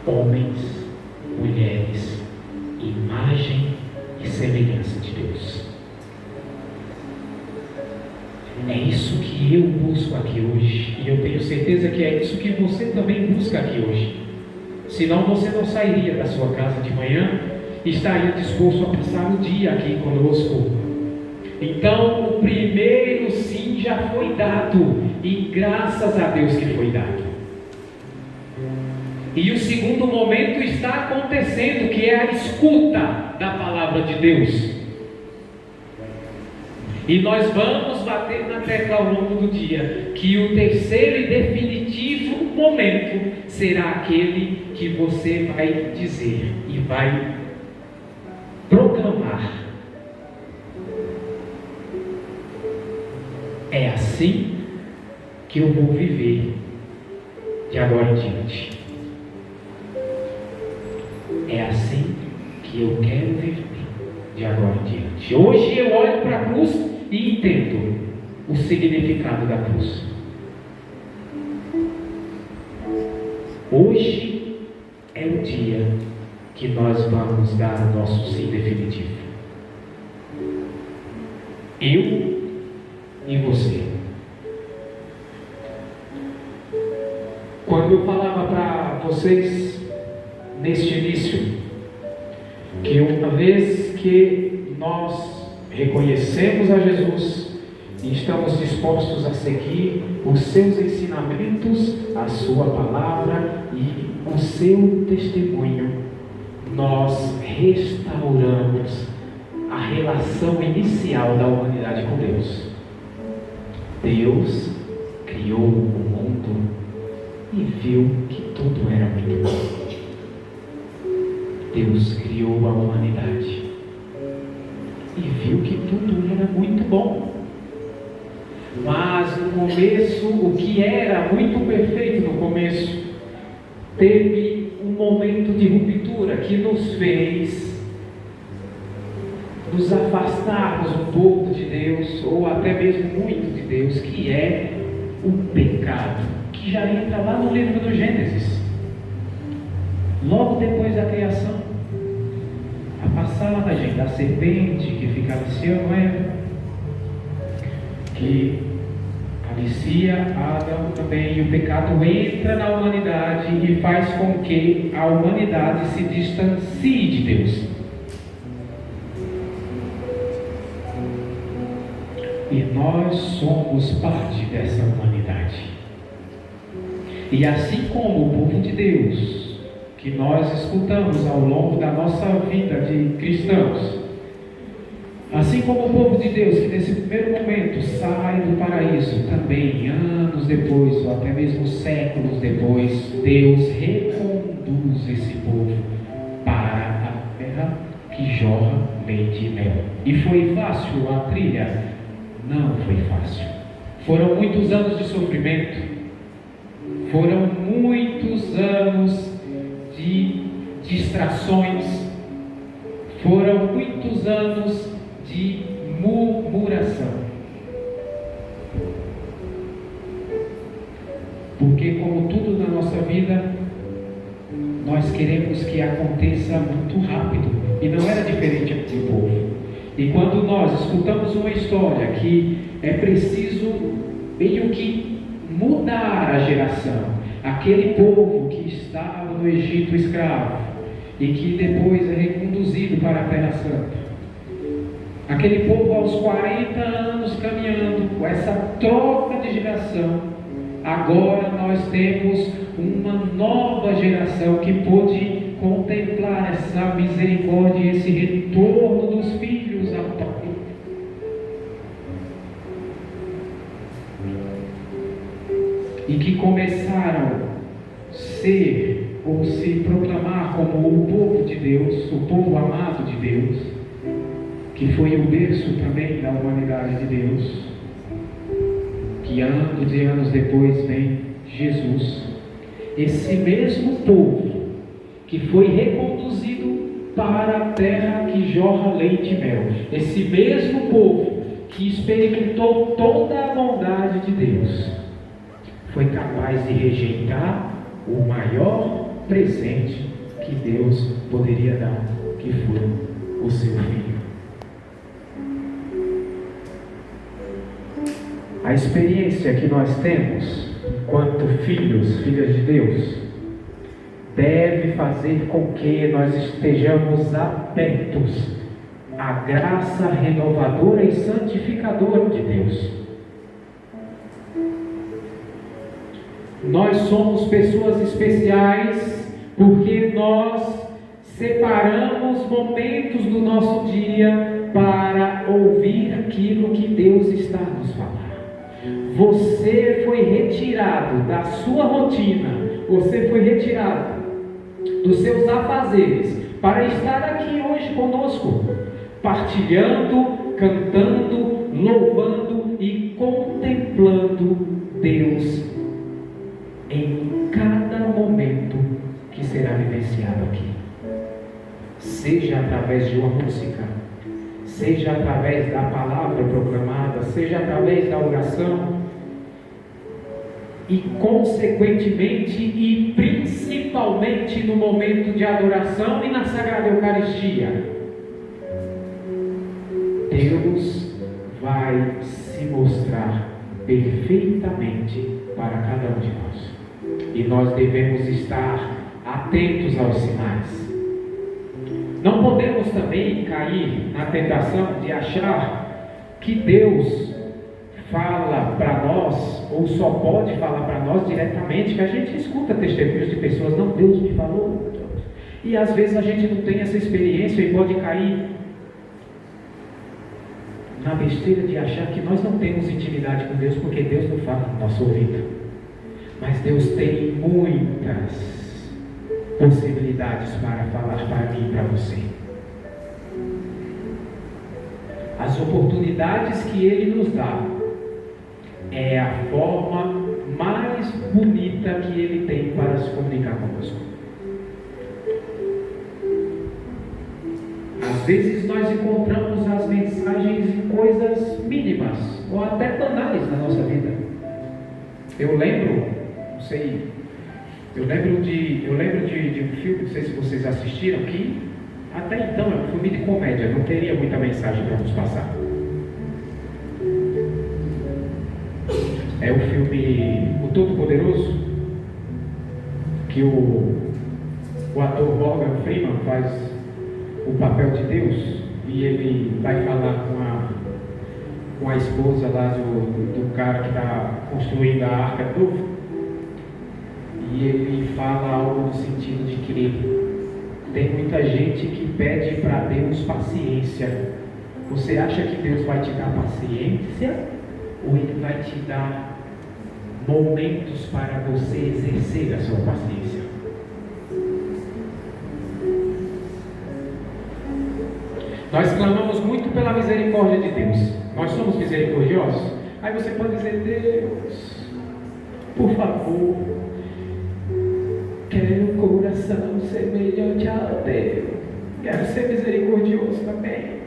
Homens, mulheres, imagem e semelhança de Deus. É isso que eu busco aqui hoje, e eu tenho certeza que é isso que você também busca aqui hoje. Senão você não sairia da sua casa de manhã e estaria disposto a passar o dia aqui conosco. Então, o primeiro sim já foi dado, e graças a Deus que foi dado. E o segundo momento está acontecendo, que é a escuta da palavra de Deus. E nós vamos bater na tecla ao longo do dia que o terceiro e definitivo momento será aquele que você vai dizer e vai proclamar: é assim que eu vou viver de agora em diante. É assim que eu quero viver de agora em diante. Hoje eu olho para a cruz e entendo o significado da cruz. Hoje é o dia que nós vamos dar o nosso sim definitivo. Eu e você. Quando eu falava para vocês neste início que uma vez que nós reconhecemos a Jesus e estamos dispostos a seguir os seus ensinamentos, a sua palavra e o seu testemunho, nós restauramos a relação inicial da humanidade com Deus. Deus criou o mundo e viu que tudo era muito bom. Deus criou a humanidade e viu que tudo era muito bom. Mas no começo, o que era muito perfeito no começo, teve um momento de ruptura que nos fez nos afastarmos um pouco de Deus, ou até mesmo muito de Deus, que é o pecado, que já entra lá no livro do Gênesis, logo depois da criação. A passagem da serpente que fica aliciando Eva, que alicia Adão também, e o pecado entra na humanidade e faz com que a humanidade se distancie de Deus. E nós somos parte dessa humanidade. E assim como o povo de Deus, que nós escutamos ao longo da nossa vida de cristãos, assim como o povo de Deus, que nesse primeiro momento sai do paraíso, também anos depois, ou até mesmo séculos depois, Deus reconduz conduz esse povo para a terra que jorra leite e mel. E foi fácil a trilha? Não foi fácil. Foram muitos anos de sofrimento, foram muitos anos de distrações, foram muitos anos de murmuração. Porque, como tudo na nossa vida, nós queremos que aconteça muito rápido, e não era diferente aquele povo. E quando nós escutamos uma história que é preciso meio que mudar a geração, aquele povo que estava no Egito escravo e que depois é reconduzido para a Terra Santa, aquele povo aos 40 anos caminhando com essa troca de geração, agora nós temos uma nova geração que pôde contemplar essa misericórdia, esse retorno dos filhos ao Pai. E que começaram a ser ou se proclamar como o povo de Deus, o povo amado de Deus, que foi o berço também da humanidade de Deus, que anos e anos depois vem Jesus, esse mesmo povo que foi reconduzido para a terra que jorra leite e mel, esse mesmo povo que experimentou toda a bondade de Deus, foi capaz de rejeitar o maior presente que Deus poderia dar, que foi o seu Filho. A experiência que nós temos enquanto filhos, filhas de Deus, deve fazer com que nós estejamos atentos à graça renovadora e santificadora de Deus. Nós somos pessoas especiais porque nós separamos momentos do nosso dia para ouvir aquilo que Deus está nos falando. Você foi retirado da sua rotina, você foi retirado dos seus afazeres para estar aqui hoje conosco, partilhando, cantando, louvando e contemplando Deus em cada momento que será vivenciado aqui, seja através de uma música, seja através da palavra proclamada, seja através da oração, e consequentemente e principalmente no momento de adoração e na Sagrada Eucaristia, Deus vai se mostrar perfeitamente para cada um de nós, e nós devemos estar atentos aos sinais. Não podemos também cair na tentação de achar que Deus fala para nós, ou só pode falar para nós diretamente, que a gente escuta testemunhos de pessoas, não, Deus me falou, e às vezes a gente não tem essa experiência e pode cair na besteira de achar que nós não temos intimidade com Deus, porque Deus não fala no nosso ouvido. Mas Deus tem muitas possibilidades para falar para mim e para você. As oportunidades que Ele nos dá é a forma mais bonita que Ele tem para se comunicar conosco. Às vezes nós encontramos as mensagens em coisas mínimas ou até banais na nossa vida. Eu lembro de um filme, não sei se vocês assistiram, que até então é um filme de comédia, não teria muita mensagem para nos passar. É o filme O Todo-Poderoso, que o ator Morgan Freeman faz o papel de Deus, e ele vai falar com a esposa lá do cara que está construindo a arca do novo, e ele fala algo no sentido de que tem muita gente que pede para Deus paciência. Você acha que Deus vai te dar paciência, ou Ele vai te dar momentos para você exercer a sua paciência? Nós clamamos muito pela misericórdia de Deus. Nós somos misericordiosos? Aí você pode dizer: Deus, por favor, quero um coração semelhante ao teu. Quero ser misericordioso também.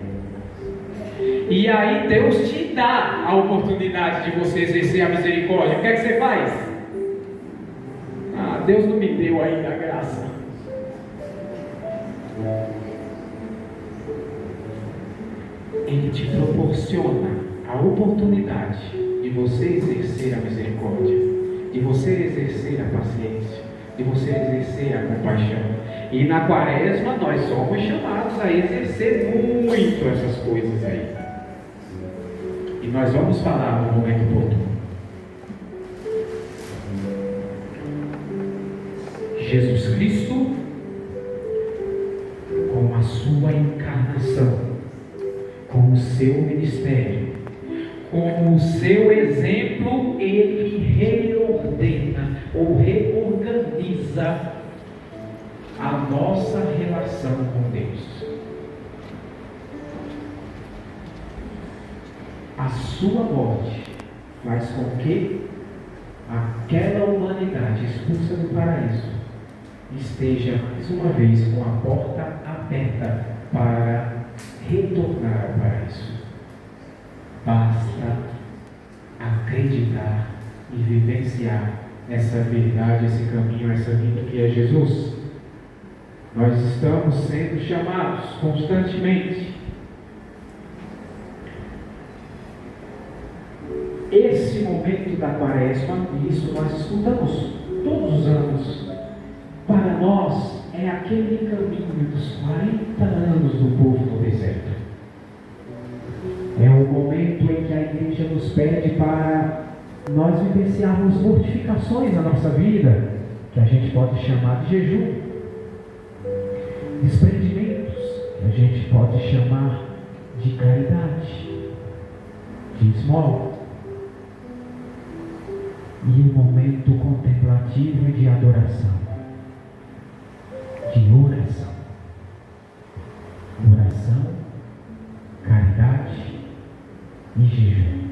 E aí Deus te dá a oportunidade de você exercer a misericórdia. O que é que você faz? Deus não me deu ainda a graça. Ele te proporciona a oportunidade de você exercer a misericórdia, de você exercer a paciência, de você exercer a compaixão. E na quaresma nós somos chamados a exercer muito essas coisas aí. E nós vamos falar no momento oportuno. Jesus Cristo, com a sua encarnação, com o seu ministério, com o seu exemplo, ele reordena ou reorganiza a nossa relação com Deus. A sua morte faz com que aquela humanidade expulsa do paraíso esteja mais uma vez com a porta aberta para retornar ao paraíso. Basta acreditar e vivenciar essa verdade, esse caminho, essa vida que é Jesus. Nós estamos sendo chamados constantemente. Esse momento da quaresma, e isso nós escutamos todos os anos, para nós é aquele caminho dos 40 anos do povo no deserto. É o momento em que a igreja nos pede para nós vivenciarmos mortificações na nossa vida, que a gente pode chamar de jejum, desprendimentos, que a gente pode chamar de caridade, de esmola, e um momento contemplativo e de adoração, de oração. Oração, caridade e jejum.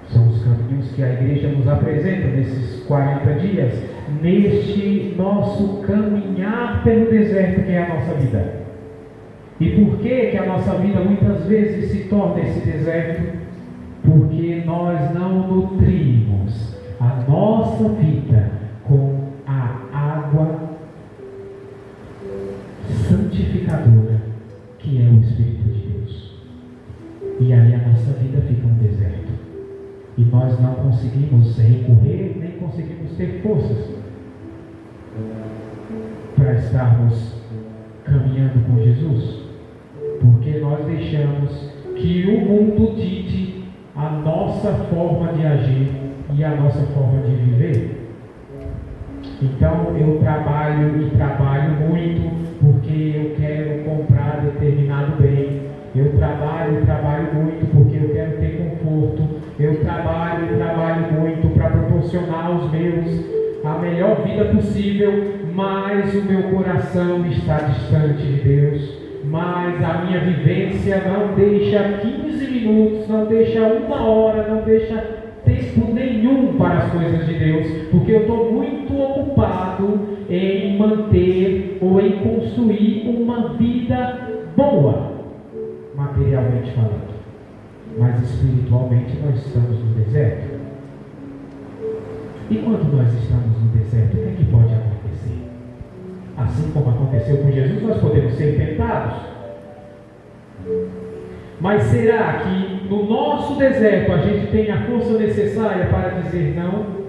São os caminhos que a igreja nos apresenta nesses 40 dias, neste nosso caminhar pelo deserto que é a nossa vida. E por que a nossa vida muitas vezes se torna esse deserto? Porque nós não nutrimos a nossa vida com a água santificadora que é o Espírito de Deus. E aí a nossa vida fica um deserto. E nós não conseguimos recorrer, nem conseguimos ter forças para estarmos caminhando com Jesus. Porque nós deixamos que o mundo dite a nossa forma de agir e a nossa forma de viver. Então eu trabalho muito porque eu quero comprar determinado bem. Eu trabalho muito porque eu quero ter conforto. Eu trabalho muito para proporcionar aos meus a melhor vida possível, mas o meu coração está distante de Deus. Mas a minha vivência não deixa 15 minutos, não deixa 1 hora, não deixa tempo nenhum para as coisas de Deus, porque eu estou muito ocupado em manter ou em construir uma vida boa, materialmente falando. Mas espiritualmente nós estamos no deserto. E quando nós estamos no deserto, o que é que pode acontecer? Assim como aconteceu com Jesus, nós podemos ser tentados. Mas será que no nosso deserto a gente tem a força necessária para dizer não?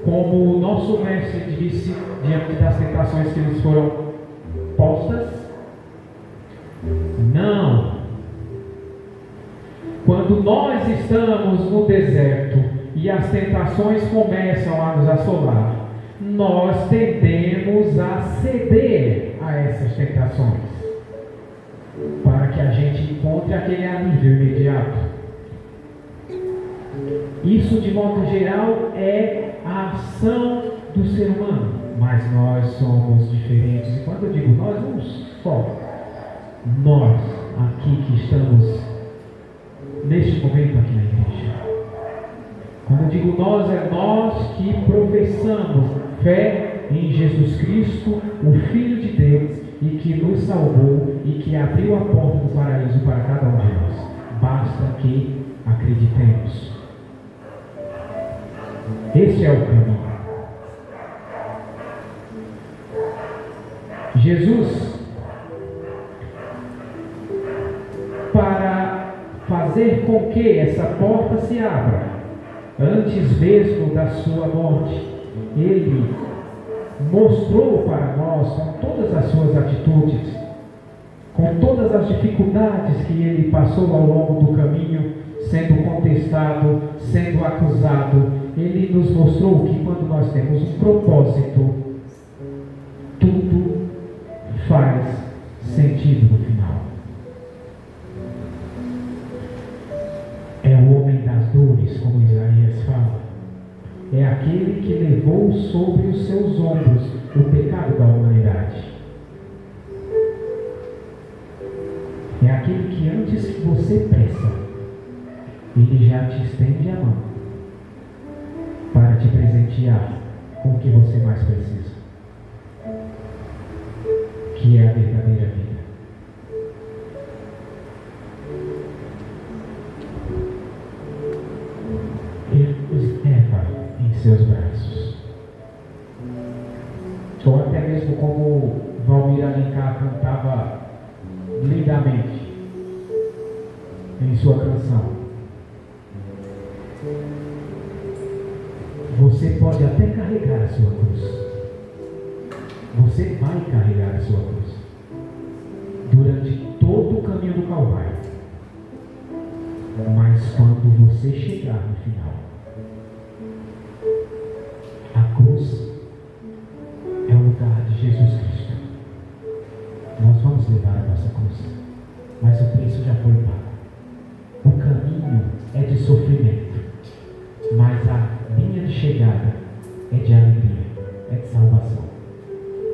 Como o nosso mestre disse diante das tentações que nos foram postas? Não. Quando nós estamos no deserto e as tentações começam a nos assolar, nós tendemos a ceder a essas tentações, para que a gente encontre aquele alívio imediato. Isso, de modo geral, é a ação do ser humano, mas nós somos diferentes. E quando eu digo nós, um só, nós aqui que estamos neste momento aqui na igreja. Quando eu digo nós, é nós que professamos fé em Jesus Cristo, o Filho de Deus, e que nos salvou e que abriu a porta do paraíso para cada um de nós. Basta que acreditemos. Este é o caminho. Jesus, para fazer com que essa porta se abra, antes mesmo da sua morte, Ele mostrou para nós, com todas as suas atitudes, com todas as dificuldades que Ele passou ao longo do caminho, sendo contestado, sendo acusado, Ele nos mostrou que quando nós temos um propósito, tudo faz sentido no final. É o homem das dores, como Isaías fala. É aquele que levou sobre os seus ombros o pecado da humanidade. É aquele que antes que você peça, Ele já te estende a mão para te presentear com o que você mais precisa, que é a verdadeira vida. Ele os leva em seus braços. Ou até mesmo como Valmir Alencar cantava lindamente em sua canção. Você pode até carregar a sua cruz. Você vai carregar a sua cruz durante todo o caminho do Calvário. Mas quando você chegar no final, a cruz é o lugar de Jesus Cristo. Nós vamos levar a nossa cruz, mas o preço já foi pago. O caminho é de sofrimento, mas a linha de chegada é de alegria, é de salvação.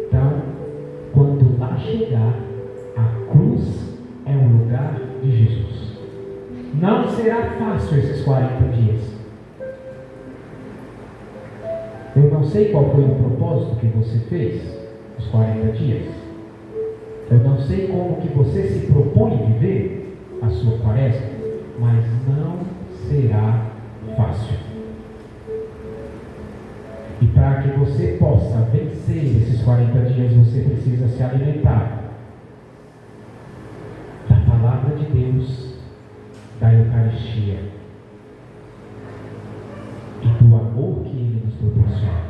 Então, quando lá chegar, a cruz é o lugar de Jesus. Não será fácil esses 40 dias. Eu não sei qual foi o propósito que você fez os 40 dias. Eu não sei como que você se propõe viver a sua quaresma, mas não será fácil. E para que você possa vencer esses 40 dias, você precisa se alimentar da palavra de Deus, da Eucaristia e do amor que Ele nos proporciona.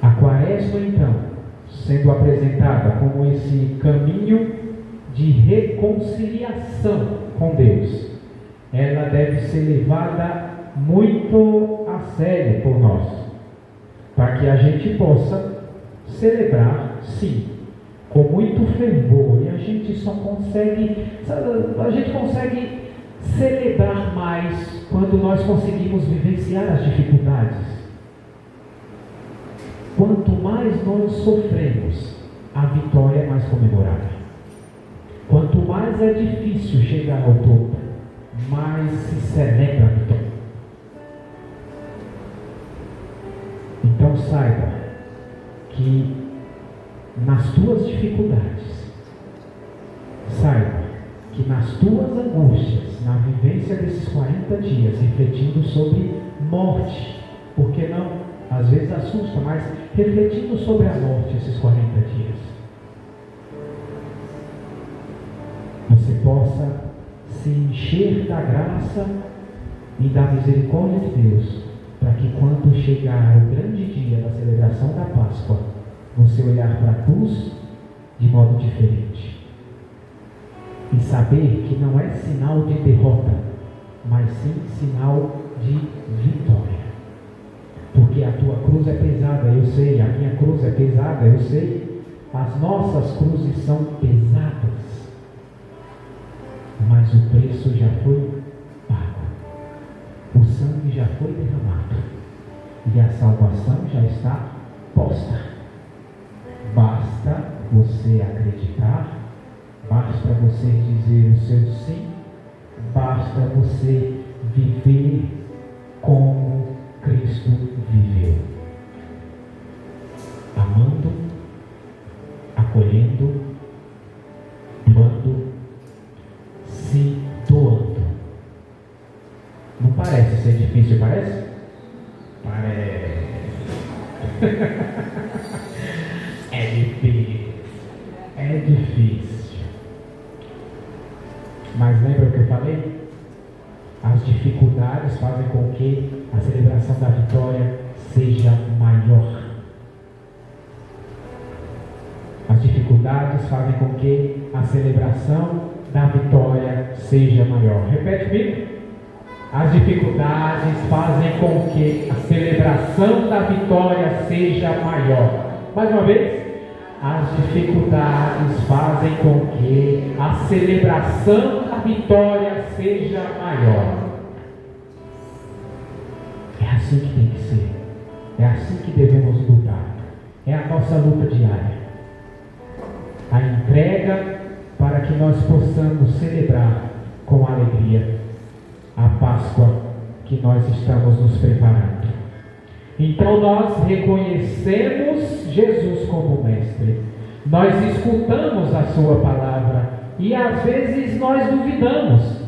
A quaresma, então, sendo apresentada como esse caminho de reconciliação com Deus, ela deve ser levada muito a sério por nós, para que a gente possa celebrar, sim, com muito fervor. E a gente consegue celebrar mais quando nós conseguimos vivenciar as dificuldades. Quanto mais nós sofremos, a vitória é mais comemorada. Quanto mais é difícil chegar ao topo, mais se celebra a vitória. Então saiba que nas tuas dificuldades, saiba que nas tuas angústias, na vivência desses 40 dias, refletindo sobre morte, porque não, às vezes assusta, mas refletindo sobre a morte esses 40 dias, você possa se encher da graça e da misericórdia de Deus, para que quando chegar o grande dia da celebração da Páscoa, você olhar para a cruz de modo diferente e saber que não é sinal de derrota, mas sim sinal de vitória. Porque a tua cruz é pesada, eu sei, a minha cruz é pesada, eu sei, as nossas cruzes são pesadas, mas o preço já foi pago, o sangue já foi derramado e a salvação já está posta. Basta acreditar, basta você dizer o seu sim, basta você viver como Cristo viveu. Amando, acolhendo, doando, se doando. Não parece ser difícil, parece? Parece. É difícil. É difícil. Mas lembra o que eu falei? As dificuldades fazem com que a celebração da vitória seja maior. As dificuldades fazem com que a celebração da vitória seja maior. Repete comigo. As dificuldades fazem com que a celebração da vitória seja maior. Mais uma vez. As dificuldades fazem com que a celebração da vitória seja maior. É assim que tem que ser. É assim que devemos lutar. É a nossa luta diária. A entrega para que nós possamos celebrar com alegria a Páscoa que nós estamos nos preparando. Então nós reconhecemos Jesus como Mestre. Nós escutamos a sua palavra e às vezes nós duvidamos.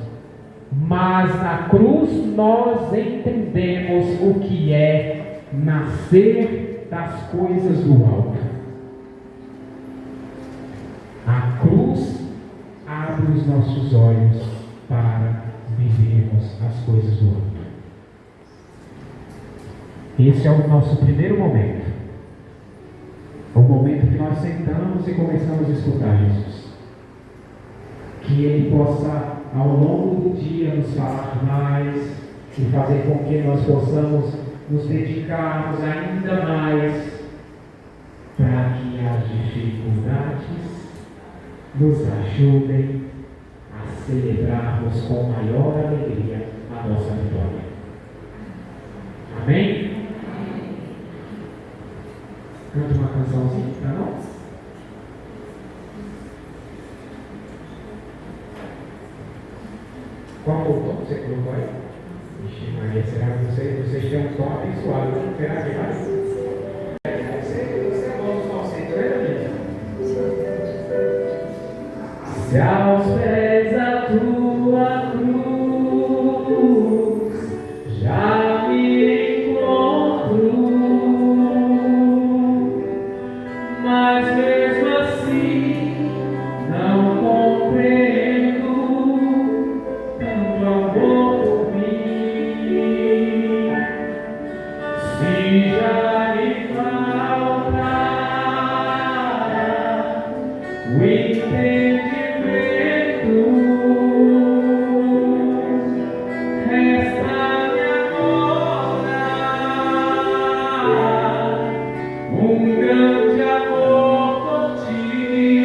Mas na cruz nós entendemos o que é nascer das coisas do alto. A cruz abre os nossos olhos para vivermos as coisas do alto. Esse é o nosso primeiro momento. O momento que nós sentamos e começamos a escutar Jesus. Que Ele possa, ao longo do dia, nos falar mais e fazer com que nós possamos nos dedicarmos ainda mais para que as dificuldades nos ajudem a celebrarmos com maior alegria a nossa vitória. Amém? Canta uma cançãozinha para nós. Qual o tom que você colocou aí? Vixe Maria, será que vocês têm um tom abençoado? Será que vai? Você é bom nos conceitos, né, gente? Se aos pés da tua cruz já me encontro, mas mesmo assim não compreendo tanto amor por mim. Se já me falta o entendimento, resta-me agora um grande amor por ti,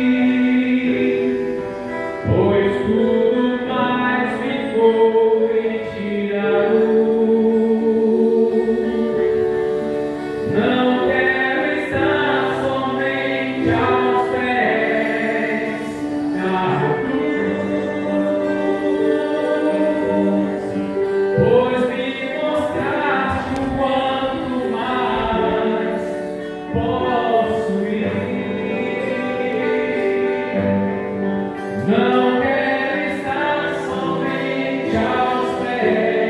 pois tudo mais me foi tirado. Não quero estar somente aos pés da cruz, pois me mostraste o quanto mais posso ir. Não quero estar somente aos pés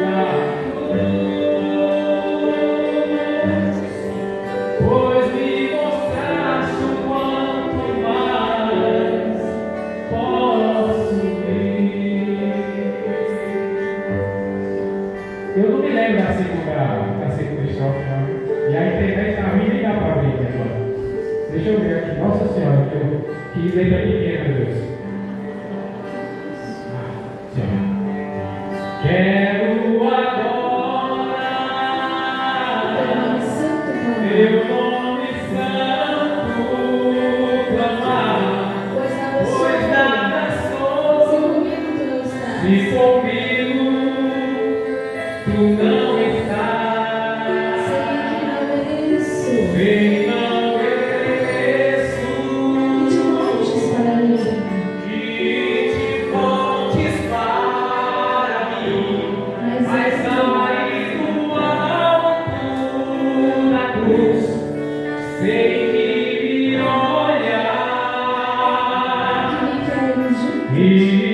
da cruz, pois me mostraste o quanto mais posso ir. Eu não me lembro da segunda estrofe, não. E a internet está ruim, nem dá para abrir aqui agora. Deixa eu ver aqui. Nossa Senhora, que letra pequena, meu Deus. Quero agora teu nome santo clamar, pois nada sou se comigo tu não estás. Sei que não mereço E